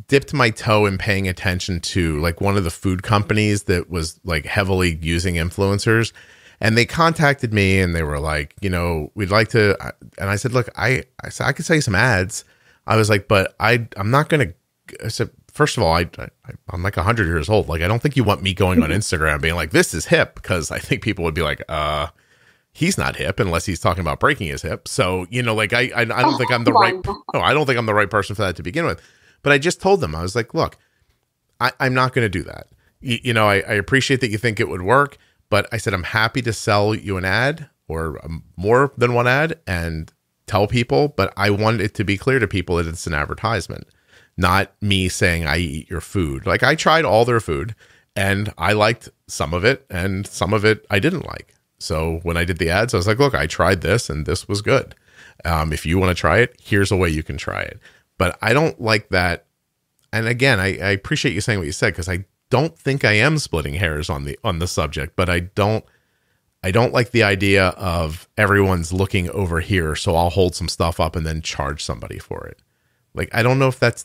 dipped my toe in paying attention to like one of the food companies that was like heavily using influencers, and they contacted me and they were like, we'd like to, and I said, look, I could sell you some ads. I was like, but I'm not going to, I said, first of all, I'm like 100 years old. Like, I don't think you want me going on Instagram being like, this is hip, because I think people would be like, he's not hip unless he's talking about breaking his hip. So, I don't think I'm the right, I don't think I'm the right person for that to begin with. But I just told them, I was like, look, I'm not going to do that. I appreciate that you think it would work, but I said, I'm happy to sell you an ad or more than one ad and tell people, but I want it to be clear to people that it's an advertisement, not me saying I eat your food. Like, I tried all their food and I liked some of it and some of it I didn't like. So when I did the ads, I was like, look, I tried this and this was good. If you want to try it, here's a way you can try it. But I don't like that. And again, I appreciate you saying what you said, because I don't think I am splitting hairs on the subject, but I don't like the idea of everyone's looking over here, so I'll hold some stuff up and then charge somebody for it. Like, I don't know if that's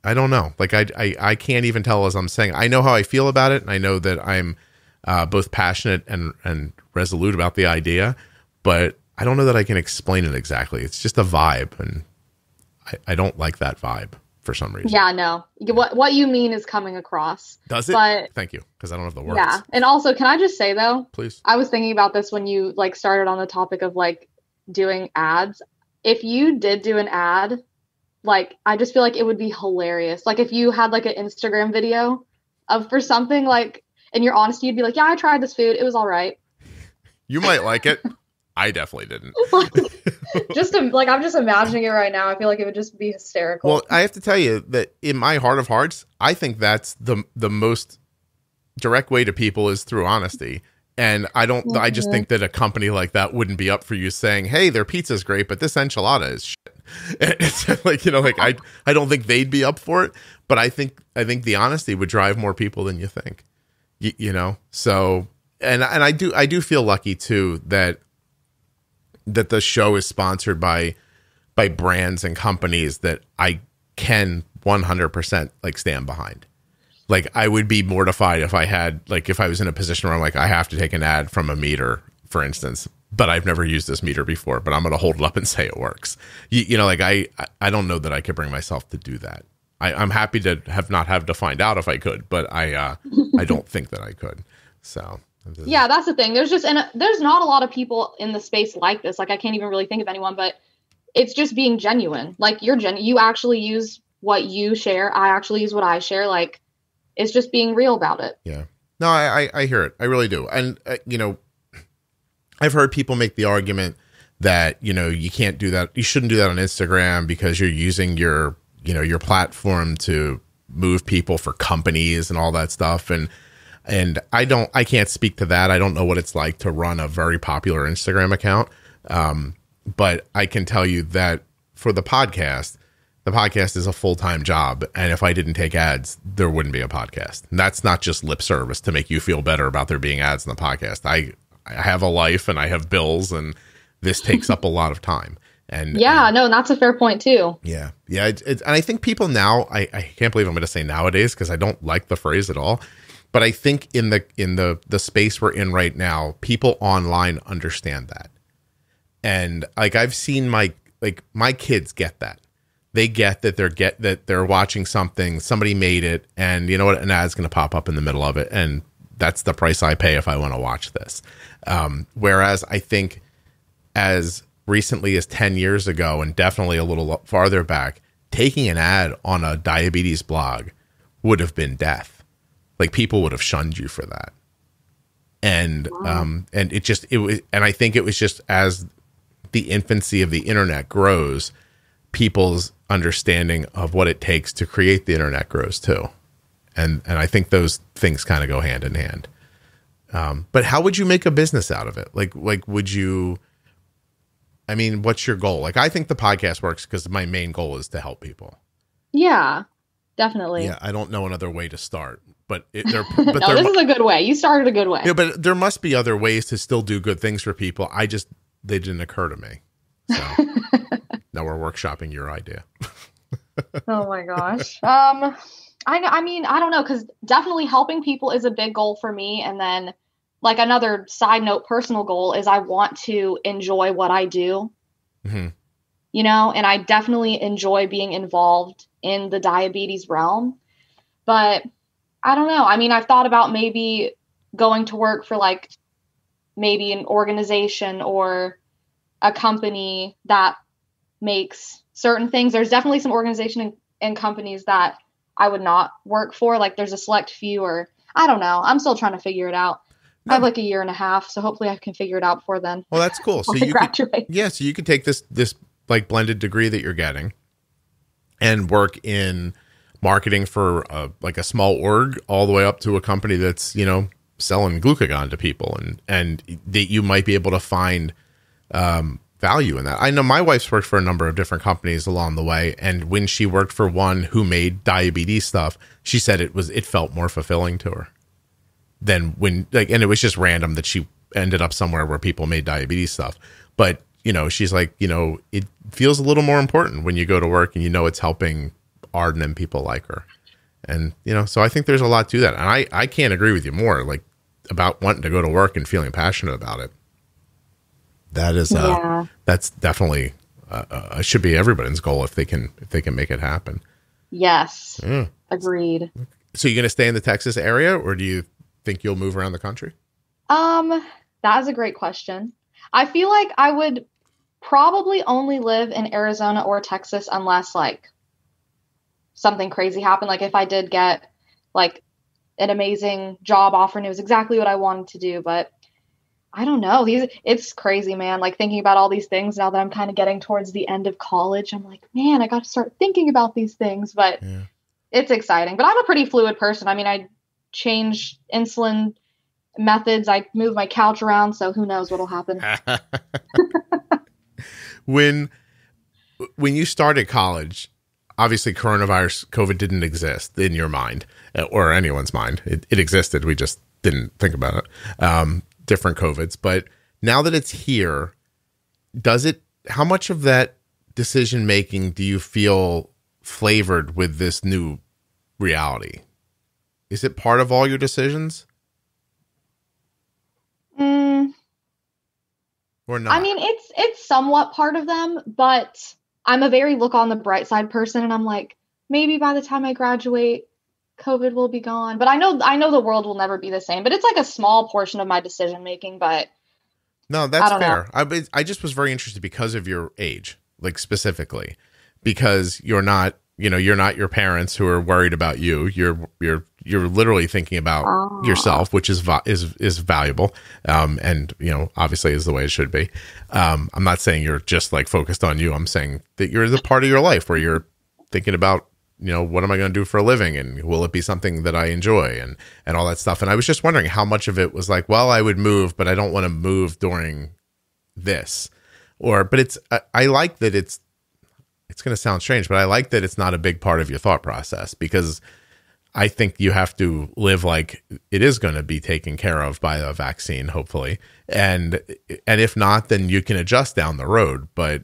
I don't know. Like, I can't even tell as I'm saying. I know how I feel about it, and I know that I'm both passionate and resolute about the idea, but I don't know that I can explain it exactly. It's just a vibe, and I don't like that vibe for some reason. Yeah, no. What you mean is coming across. Does it? But, thank you, because I don't have the words. Yeah, and also, can I just say though? Please. I was thinking about this when you like started on the topic of like doing ads. If you did do an ad, like, I just feel like it would be hilarious. Like, if you had like an Instagram video for something, like, in your honesty, you'd be like, yeah, I tried this food. It was all right. You might like it. I definitely didn't. I'm just imagining it right now. I feel like it would just be hysterical. Well, I have to tell you that in my heart of hearts, I think that's the most direct way to people is through honesty. And I just think that a company like that wouldn't be up for you saying, hey, their pizza's great, but this enchilada is shit. It's like, I don't think they'd be up for it, but I think the honesty would drive more people than you think, so, and I do feel lucky too, that the show is sponsored by brands and companies that I can 100% like stand behind. Like, I would be mortified if I was in a position where I'm like, I have to take an ad from a meter, for instance, but I've never used this meter before, but I'm going to hold it up and say it works. I don't know that I could bring myself to do that. I'm happy to not have to find out if I could, but I don't think that I could. So yeah, that's the thing. There's not a lot of people in the space like this. Like, I can't even really think of anyone, but it's just being genuine. Like, you actually use what you share. I actually use what I share. Like, it's just being real about it. Yeah. No, I hear it. I really do. And, I've heard people make the argument that, you can't do that. You shouldn't do that on Instagram because you're using your platform to move people for companies and all that stuff. And I can't speak to that. I don't know what it's like to run a very popular Instagram account. But I can tell you that for the podcast is a full-time job. And if I didn't take ads, there wouldn't be a podcast. And that's not just lip service to make you feel better about there being ads in the podcast. I have a life and I have bills, and this takes up a lot of time. And that's a fair point too. Yeah. Yeah. And I think people now, I can't believe I'm going to say nowadays, because I don't like the phrase at all. But I think in the space we're in right now, people online understand that. And like, I've seen my kids get that. They get that they're watching something, somebody made it, and you know what, an ad's going to pop up in the middle of it, and that's the price I pay if I want to watch this. Whereas I think as recently as 10 years ago, and definitely a little farther back, taking an ad on a diabetes blog would have been death. Like, people would have shunned you for that. And I think it was just as the infancy of the internet grows, people's understanding of what it takes to create the internet grows too. And I think those things kind of go hand in hand. But how would you make a business out of it? Like would you, I mean, what's your goal? Like, I think the podcast works because my main goal is to help people. Yeah, definitely. Yeah. I don't know another way to start, but this is a good way. You started a good way. Yeah, but there must be other ways to still do good things for people. They didn't occur to me. So now we're workshopping your idea. Oh my gosh. I mean, I don't know, because definitely helping people is a big goal for me. And then, like, another side note, personal goal is I want to enjoy what I do, and I definitely enjoy being involved in the diabetes realm. But I don't know. I mean, I've thought about maybe going to work for like maybe an organization or a company that makes certain things. There's definitely some organization and companies that I would not work for. Like, there's a select few, or I don't know. I'm still trying to figure it out. I have like a year and a half, so hopefully I can figure it out before then. Well, that's cool. So you graduate. So you could take this like blended degree that you're getting and work in marketing for like a small org all the way up to a company that's, selling glucagon to people, and that you might be able to find value in that. I know my wife's worked for a number of different companies along the way, and when she worked for one who made diabetes stuff, she said it felt more fulfilling to her than when, like, and it was just random that she ended up somewhere where people made diabetes stuff. But, she's like, it feels a little more important when you go to work and it's helping Arden and people like her. And, so I think there's a lot to that. And I can't agree with you more, like, about wanting to go to work and feeling passionate about it. That is, that's definitely, should be everybody's goal if they can make it happen. Yes. Agreed. So you're going to stay in the Texas area, or do you think you'll move around the country? That is a great question. I feel like I would probably only live in Arizona or Texas unless like something crazy happened. Like, if I did get like an amazing job offer and it was exactly what I wanted to do. But I don't know. It's crazy, man. Like thinking about all these things now that I'm kind of getting towards the end of college. I'm like, man, I got to start thinking about these things, but Yeah. it's exciting. But I'm a pretty fluid person. I mean, I change insulin methods. I move my couch around, so who knows what'll happen. When you started college, obviously coronavirus, COVID didn't exist in your mind or anyone's mind. It existed. We just didn't think about it. Different COVIDs. But now that it's here, how much of that decision making do you feel flavored with this new reality? Is it part of all your decisions? Or not? I mean, it's somewhat part of them, but I'm a very look on the bright side person, and I'm like, maybe by the time I graduate, COVID will be gone. But I know the world will never be the same. But it's like a small portion of my decision making. But no, that's fair. I just was very interested because of your age, like specifically, because you're not your parents who are worried about you. You're literally thinking about yourself, which is valuable. And obviously is the way it should be. I'm not saying you're just like focused on you. I'm saying that you're the part of your life where you're thinking about, what am I going to do for a living? And will it be something that I enjoy and all that stuff? And I was just wondering how much of it was like, well, I would move, but I don't want to move during this but I like that it's going to sound strange, but I like that it's not a big part of your thought process, because I think you have to live like it is going to be taken care of by a vaccine, hopefully. And if not, then you can adjust down the road, but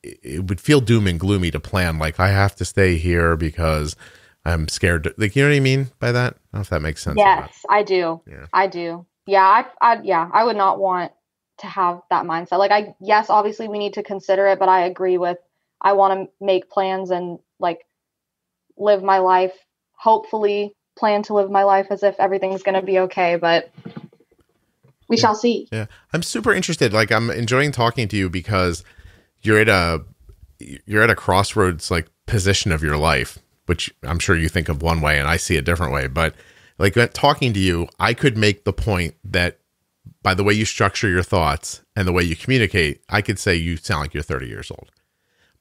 it would feel doom and gloomy to plan like I have to stay here because I'm scared. Like, you know what I mean by that? I don't know if that makes sense. Yes, I do. Yeah. I do. Yeah, I would not want to have that mindset. Like, yes, obviously we need to consider it, but I agree with, I want to make plans and like live my life, hopefully plan to live my life as if everything's going to be okay, but we shall see. Yeah. I'm super interested. Like, I'm enjoying talking to you because you're at a crossroads, like, position of your life, which I'm sure you think of one way and I see a different way. But like, talking to you, I could make the point that by the way you structure your thoughts and the way you communicate, I could say you sound like you're 30 years old.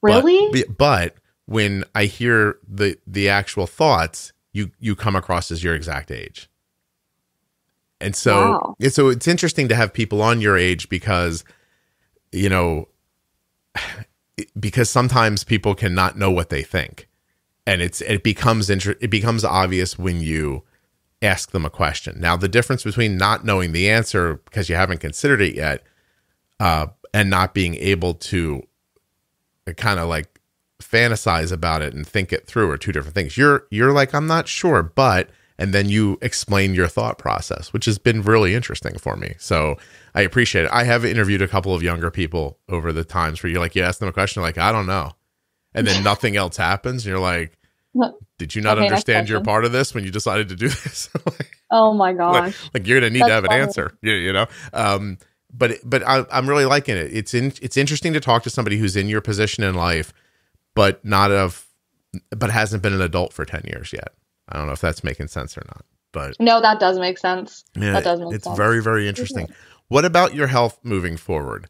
Really? But when I hear the actual thoughts, you come across as your exact age. And so, wow. So it's interesting to have people on your age because, because sometimes people cannot know what they think, and it becomes obvious when you ask them a question. Now, the difference between not knowing the answer because you haven't considered it yet, and not being able to kind of like fantasize about it and think it through are two different things. You're like, I'm not sure, but, and then you explain your thought process, which has been really interesting for me. So I appreciate it. I have interviewed a couple of younger people over the times where you ask them a question, like, I don't know. And then nothing else happens. And you're like, did you not understand you're part of this when you decided to do this? Oh my gosh. Like you're going to need to have an answer, But I'm really liking it. It's interesting to talk to somebody who's in your position in life, but hasn't been an adult for 10 years yet. I don't know if that's making sense or not, but no, that does make sense. Yeah, that does make sense. It's very, very interesting. What about your health moving forward?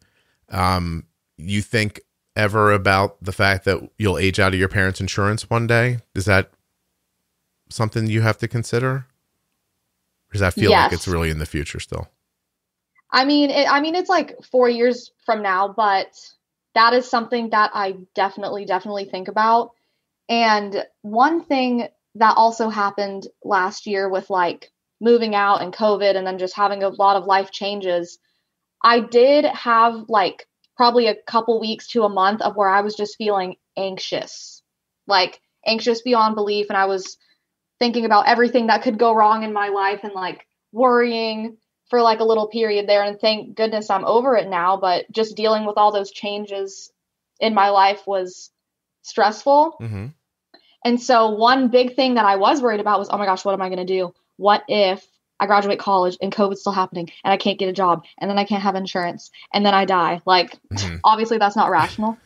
You think ever about the fact that you'll age out of your parents' insurance one day? Is that something you have to consider? Or does that feel like it's really in the future still? I mean, it's like 4 years from now, but that is something that I definitely think about. And one thing that also happened last year with like moving out and COVID and then just having a lot of life changes, I did have like probably a couple weeks to a month of where I was just feeling anxious beyond belief. And I was thinking about everything that could go wrong in my life and like worrying for like a little period there. And thank goodness I'm over it now. But just dealing with all those changes in my life was stressful. Mm-hmm. And so one big thing that I was worried about was, oh my gosh, what am I going to do? What if I graduate college and COVID's still happening and I can't get a job and then I can't have insurance and then I die? Like, obviously that's not rational.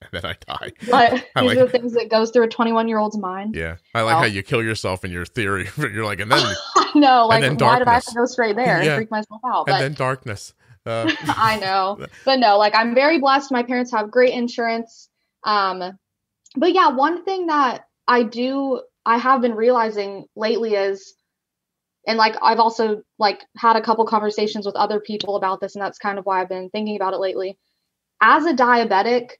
and then I die. But I these like, are the things that goes through a 21-year-old's mind. yeah. I like how you kill yourself in your theory. You're like, and then, I know, like, and then why did I have darkness. to go straight there Yeah. and freak myself out? And But then darkness. I know. But no, like, I'm very blessed. My parents have great insurance. But yeah, one thing that I have been realizing lately is, and like, I've also like had a couple conversations with other people about this, and that's kind of why I've been thinking about it lately. As a diabetic,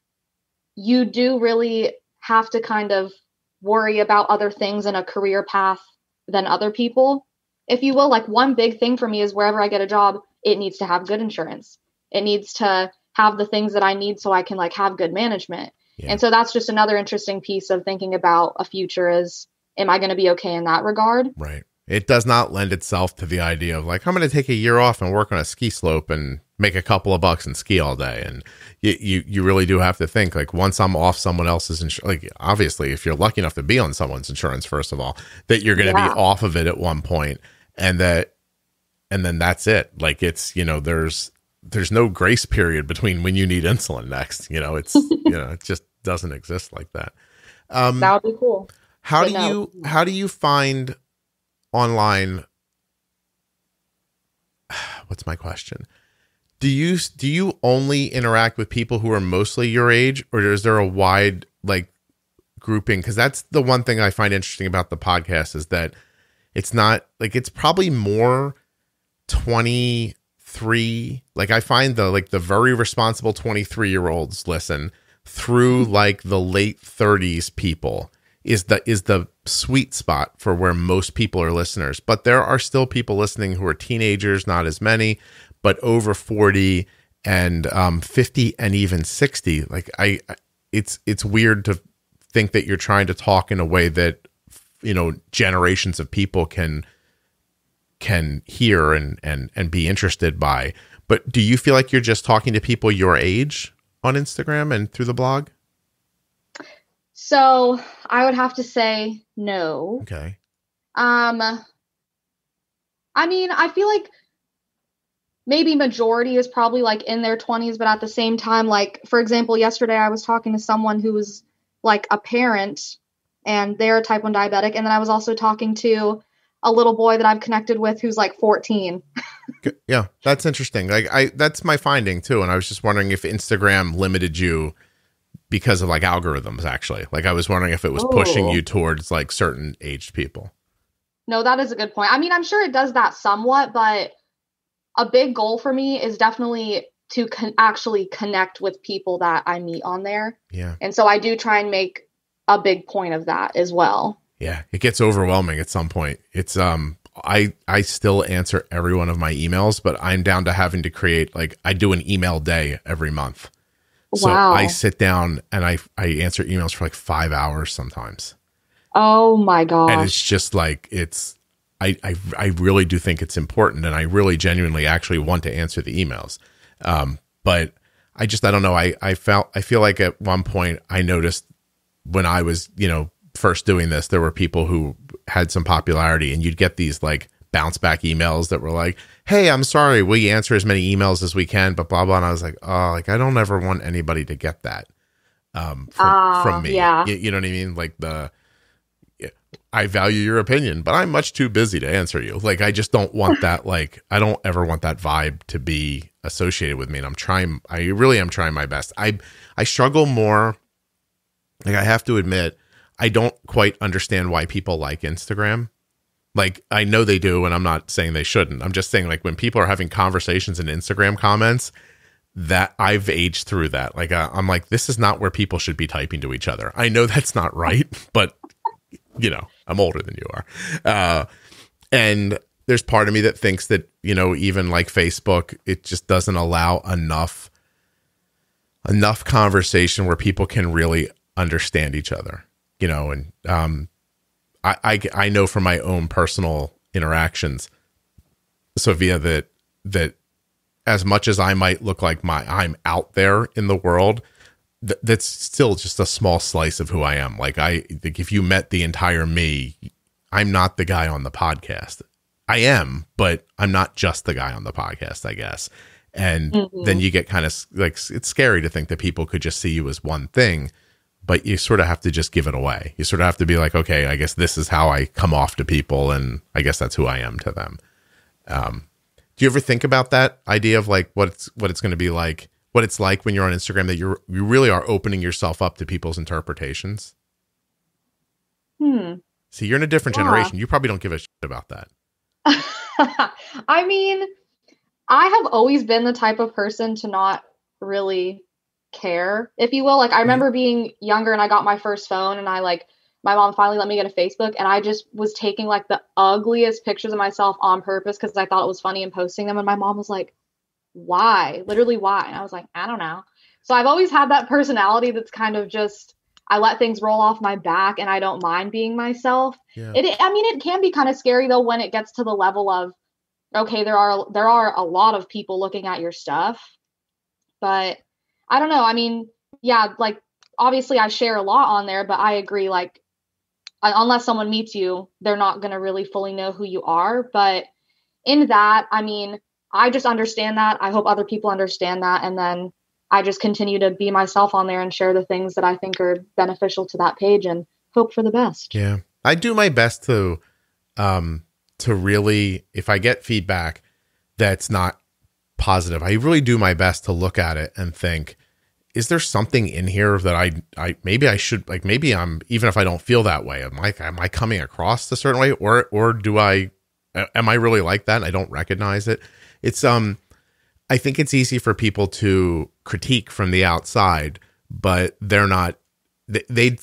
you do really have to kind of worry about other things in a career path than other people, if you will. Like, one big thing for me is wherever I get a job, it needs to have good insurance. It needs to have the things that I need so I can like have good management. Yeah. And so that's just another interesting piece of thinking about a future is, am I going to be okay in that regard? Right. It does not lend itself to the idea of like, I'm going to take a year off and work on a ski slope and make a couple of bucks and ski all day. And you really do have to think like, once I'm off someone else's insurance, like obviously if you're lucky enough to be on someone's insurance, first of all, that you're going to be off of it at one point, and then that's it. Like, it's, there's no grace period between when you need insulin next, it's, it just doesn't exist like that. That would be cool. How do you find online? What's my question? Do you only interact with people who are mostly your age, or is there a wide like grouping? Because that's the one thing I find interesting about the podcast is that it's not like, it's probably more 23. Like, I find the very responsible 23-year-olds listen through like the late 30s people is the sweet spot for where most people are listeners. But there are still people listening who are teenagers, not as many, but over 40 and 50 and even 60. Like, it's weird to think that you're trying to talk in a way that, generations of people can hear and be interested by. But do you feel like you're just talking to people your age on Instagram and through the blog? So I would have to say no. Okay. I mean, I feel like maybe majority is probably like in their 20s, but at the same time, like, for example, yesterday I was talking to someone who was like a parent and they're type 1 diabetic. And then I was also talking to a little boy that I've connected with who's like 14. Yeah, that's interesting. Like, that's my finding too. And I was just wondering if Instagram limited you because of like algorithms, actually. Like, I was wondering if it was pushing you towards like certain aged people. No, that is a good point. I mean, I'm sure it does that somewhat, but a big goal for me is definitely to actually connect with people that I meet on there. Yeah. And so I do try and make a big point of that as well. Yeah. It gets overwhelming at some point. It's, I still answer every one of my emails, but I'm down to having to create, like, I do an email day every month. So wow. I sit down and I answer emails for like 5 hours sometimes. Oh my gosh. And it's just like, I really do think it's important, and I really genuinely actually want to answer the emails. But I don't know. I feel like at one point I noticed when I was, first doing this, there were people who had some popularity, and you'd get these like bounce back emails that were like, hey, I'm sorry, we answer as many emails as we can, but blah, blah. And I was like, oh, like, I don't ever want anybody to get that from me. Yeah. You know what I mean? Like, I value your opinion, but I'm much too busy to answer you. Like, I just don't want that. Like, I don't ever want that vibe to be associated with me. And I really am trying my best. I struggle more. Like, I have to admit, I don't quite understand why people like Instagram. Like, I know they do, and I'm not saying they shouldn't. I'm just saying, like, when people are having conversations in Instagram comments, that I've aged through that. Like, I'm like, this is not where people should be typing to each other. I know that's not right, but I'm older than you are. And there's part of me that thinks that, even like Facebook, it just doesn't allow enough conversation where people can really understand each other, and I know from my own personal interactions, Sophia, that as much as I might look like I'm out there in the world, that's still just a small slice of who I am. Like, I think if you met the entire me, I'm not the guy on the podcast. I am, but I'm not just the guy on the podcast, I guess. And then Mm-hmm. you get kind of like, it's scary to think that people could just see you as one thing, but you sort of have to just give it away. You sort of have to be like, okay, I guess this is how I come off to people, and I guess that's who I am to them. Do you ever think about that idea of like what it's going to be like, what it's like when you're on Instagram, that you really are opening yourself up to people's interpretations? See, you're in a different generation. You probably don't give a shit about that. I mean, I have always been the type of person to not really care, if you will. Like, I remember being younger and I got my first phone, and my mom finally let me get a Facebook, and I just was taking like the ugliest pictures of myself on purpose because I thought it was funny and posting them. And my mom was like, why? Literally, why? And I was like, I don't know. So I've always had that personality that's kind of just, I let things roll off my back and I don't mind being myself. Yeah. It can be kind of scary though when it gets to the level of, okay, there are a lot of people looking at your stuff, but I don't know. I mean, yeah, like obviously I share a lot on there, but I agree, like unless someone meets you, they're not going to really fully know who you are. But in that, I mean, I just understand that. I hope other people understand that. And then I just continue to be myself on there and share the things that I think are beneficial to that page and hope for the best. Yeah. I do my best to really, if I get feedback that's not positive, I really do my best to look at it and think, is there something in here that I maybe I should, like, maybe I'm, even if I don't feel that way, am I coming across a certain way, or am I really like that and I don't recognize it? It's, I think it's easy for people to critique from the outside, but they're not, they'd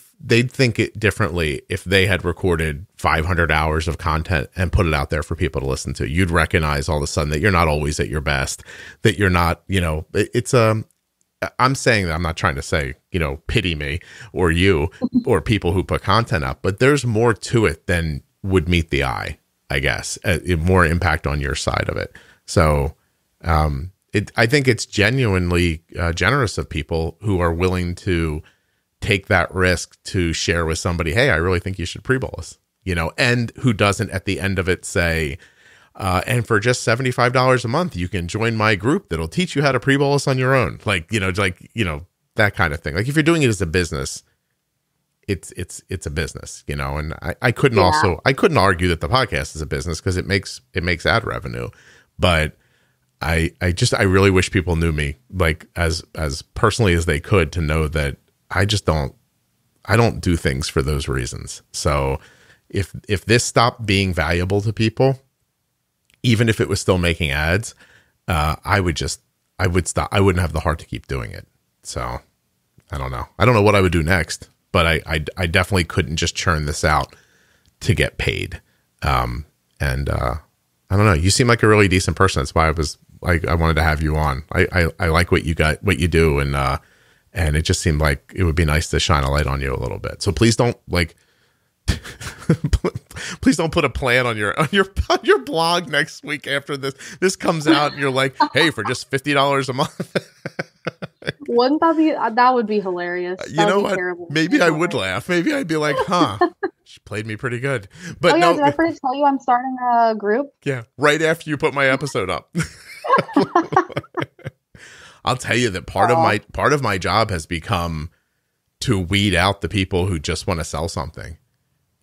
think it differently if they had recorded 500 hours of content and put it out there for people to listen to. You'd recognize all of a sudden that you're not always at your best, that you're not, I'm saying that, I'm not trying to say, pity me or you or people who put content up, but there's more to it than would meet the eye, I guess, more impact on your side of it. So, I think it's genuinely generous of people who are willing to take that risk to share with somebody, hey, I really think you should pre-bolus, and who doesn't at the end of it say, and for just $75 a month, you can join my group that'll teach you how to pre-bolus on your own. That kind of thing. Like, if you're doing it as a business, it's a business, and I couldn't I couldn't argue that the podcast is a business because it makes ad revenue, but I really wish people knew me like as personally as they could, to know that I don't do things for those reasons. So if this stopped being valuable to people, even if it was still making ads, I would stop. I wouldn't have the heart to keep doing it. So I don't know. I don't know what I would do next, but I definitely couldn't just churn this out to get paid. I don't know. You seem like a really decent person. That's why I wanted to have you on. I like what you do. And it just seemed like it would be nice to shine a light on you a little bit. So please don't please don't put a plan on your blog next week after this comes out and you're like, hey, for just $50 a month. Wouldn't that would be hilarious. You know what? Terrible. Maybe I would laugh. Maybe I'd be like, huh, she played me pretty good. But oh yeah, no, did I first tell you I'm starting a group? Yeah, right after you put my episode up. I'll tell you that part of my job has become to weed out the people who just want to sell something.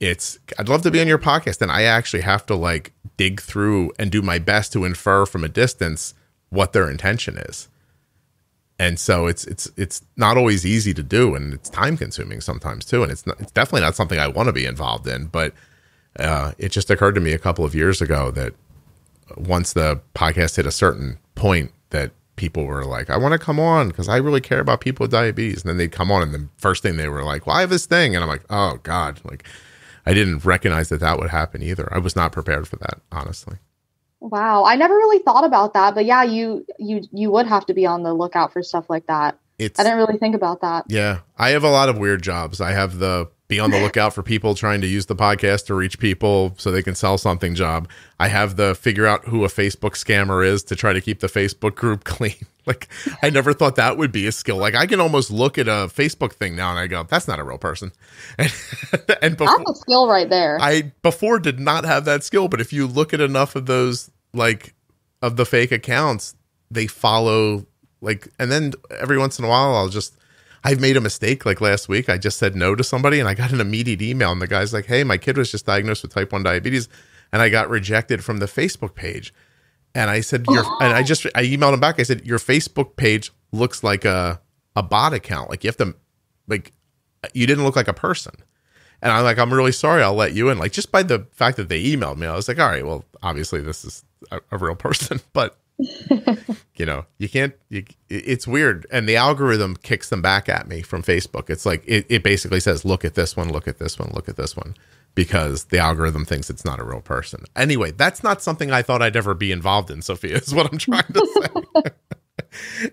I'd love to be on your podcast, and I actually have to dig through and do my best to infer from a distance what their intention is. And so it's not always easy to do, and it's time consuming sometimes too. And it's definitely not something I want to be involved in, but it just occurred to me a couple of years ago that once the podcast hit a certain point, that people were like, I want to come on because I really care about people with diabetes. And then they'd come on, and the first thing they were like, well, I have this thing. And I'm like, oh God, I didn't recognize that would happen either. I was not prepared for that, honestly. Wow. I never really thought about that, but yeah, you would have to be on the lookout for stuff like that. I didn't really think about that. Yeah. I have a lot of weird jobs. I have the be on the lookout for people trying to use the podcast to reach people so they can sell something job. I have the figure out who a Facebook scammer is to try to keep the Facebook group clean. I never thought that would be a skill. I can almost look at a Facebook thing now and I go, that's not a real person. And before, that's a skill right there. I before did not have that skill, but if you look at enough of those, of the fake accounts, they follow, like, and then every once in a while I've made a mistake. Like last week, I just said no to somebody and I got an immediate email and the guy's like, hey, my kid was just diagnosed with type 1 diabetes and I got rejected from the Facebook page. And I said, I emailed him back. I said, your Facebook page looks like a bot account. Like you have to, like, you didn't look like a person. And I'm like, I'm really sorry. I'll let you in. Like just by the fact that they emailed me, I was like, all right, well, obviously this is a real person, but you know, it's weird. And the algorithm kicks them back at me from Facebook. It's like, it basically says, look at this one, look at this one, look at this one, because the algorithm thinks it's not a real person. Anyway, that's not something I thought I'd ever be involved in, Sophia, is what I'm trying to say.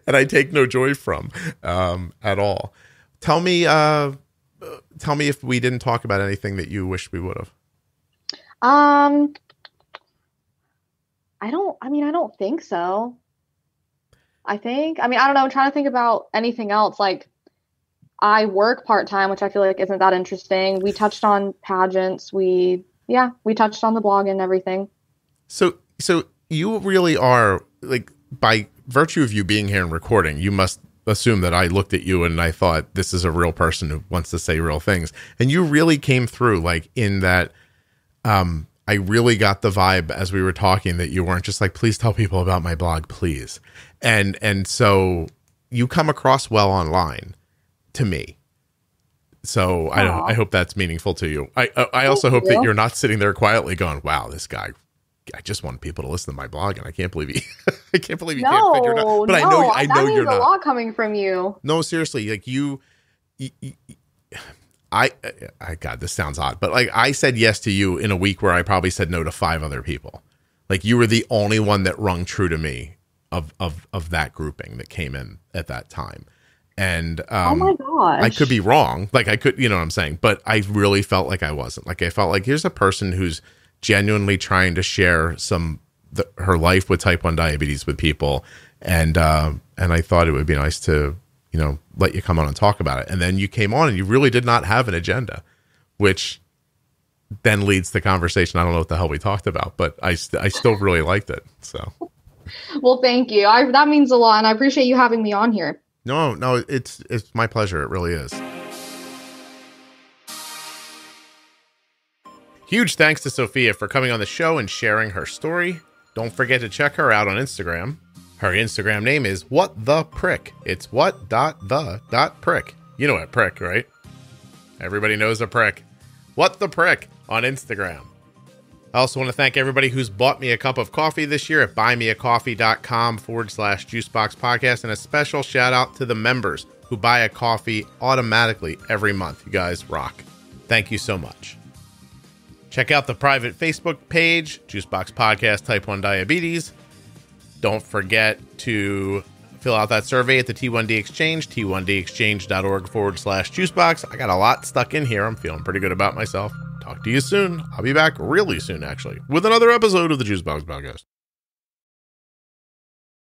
And I take no joy from, at all. Tell me if we didn't talk about anything that you wish we would have. I don't think so. I don't know. I'm trying to think about anything else. Like I work part-time, which I feel like isn't that interesting. We touched on pageants. We touched on the blog and everything. So you really are, like, by virtue of you being here and recording, you must assume that I looked at you and I thought this is a real person who wants to say real things. And you really came through, like, in that, I really got the vibe as we were talking that you weren't just like, please tell people about my blog, please. And so you come across well online to me. So I hope that's meaningful to you. I also hope that you're not sitting there quietly going, wow, this guy, I just want people to listen to my blog and I can't believe he can't figure it out. But I know you're not. A lot coming from you. No, seriously, like God, this sounds odd, but like I said yes to you in a week where I probably said no to 5 other people. Like you were the only one that rung true to me of that grouping that came in at that time. And oh my gosh, I could be wrong. Like I could, you know what I'm saying? But I really felt like I wasn't. Like I felt like here's a person who's genuinely trying to share her life with type 1 diabetes with people. And I thought it would be nice to, you know, let you come on and talk about it. And then you came on and you really did not have an agenda, which then leads the conversation. I don't know what the hell we talked about, but I still really liked it. So, well, thank you. That means a lot. And I appreciate you having me on here. No, it's my pleasure. It really is. Huge thanks to Sophia for coming on the show and sharing her story. Don't forget to check her out on Instagram. Her Instagram name is What the Prick. It's what.the.prick. You know what prick, right? Everybody knows a prick. What the Prick on Instagram. I also want to thank everybody who's bought me a cup of coffee this year at buymeacoffee.com/Juicebox Podcast. And a special shout out to the members who buy a coffee automatically every month. You guys rock. Thank you so much. Check out the private Facebook page, Juicebox Podcast Type 1 Diabetes. Don't forget to fill out that survey at the T1D Exchange, t1dexchange.org/Juicebox. I got a lot stuck in here. I'm feeling pretty good about myself. Talk to you soon. I'll be back really soon, actually, with another episode of the Juicebox Podcast.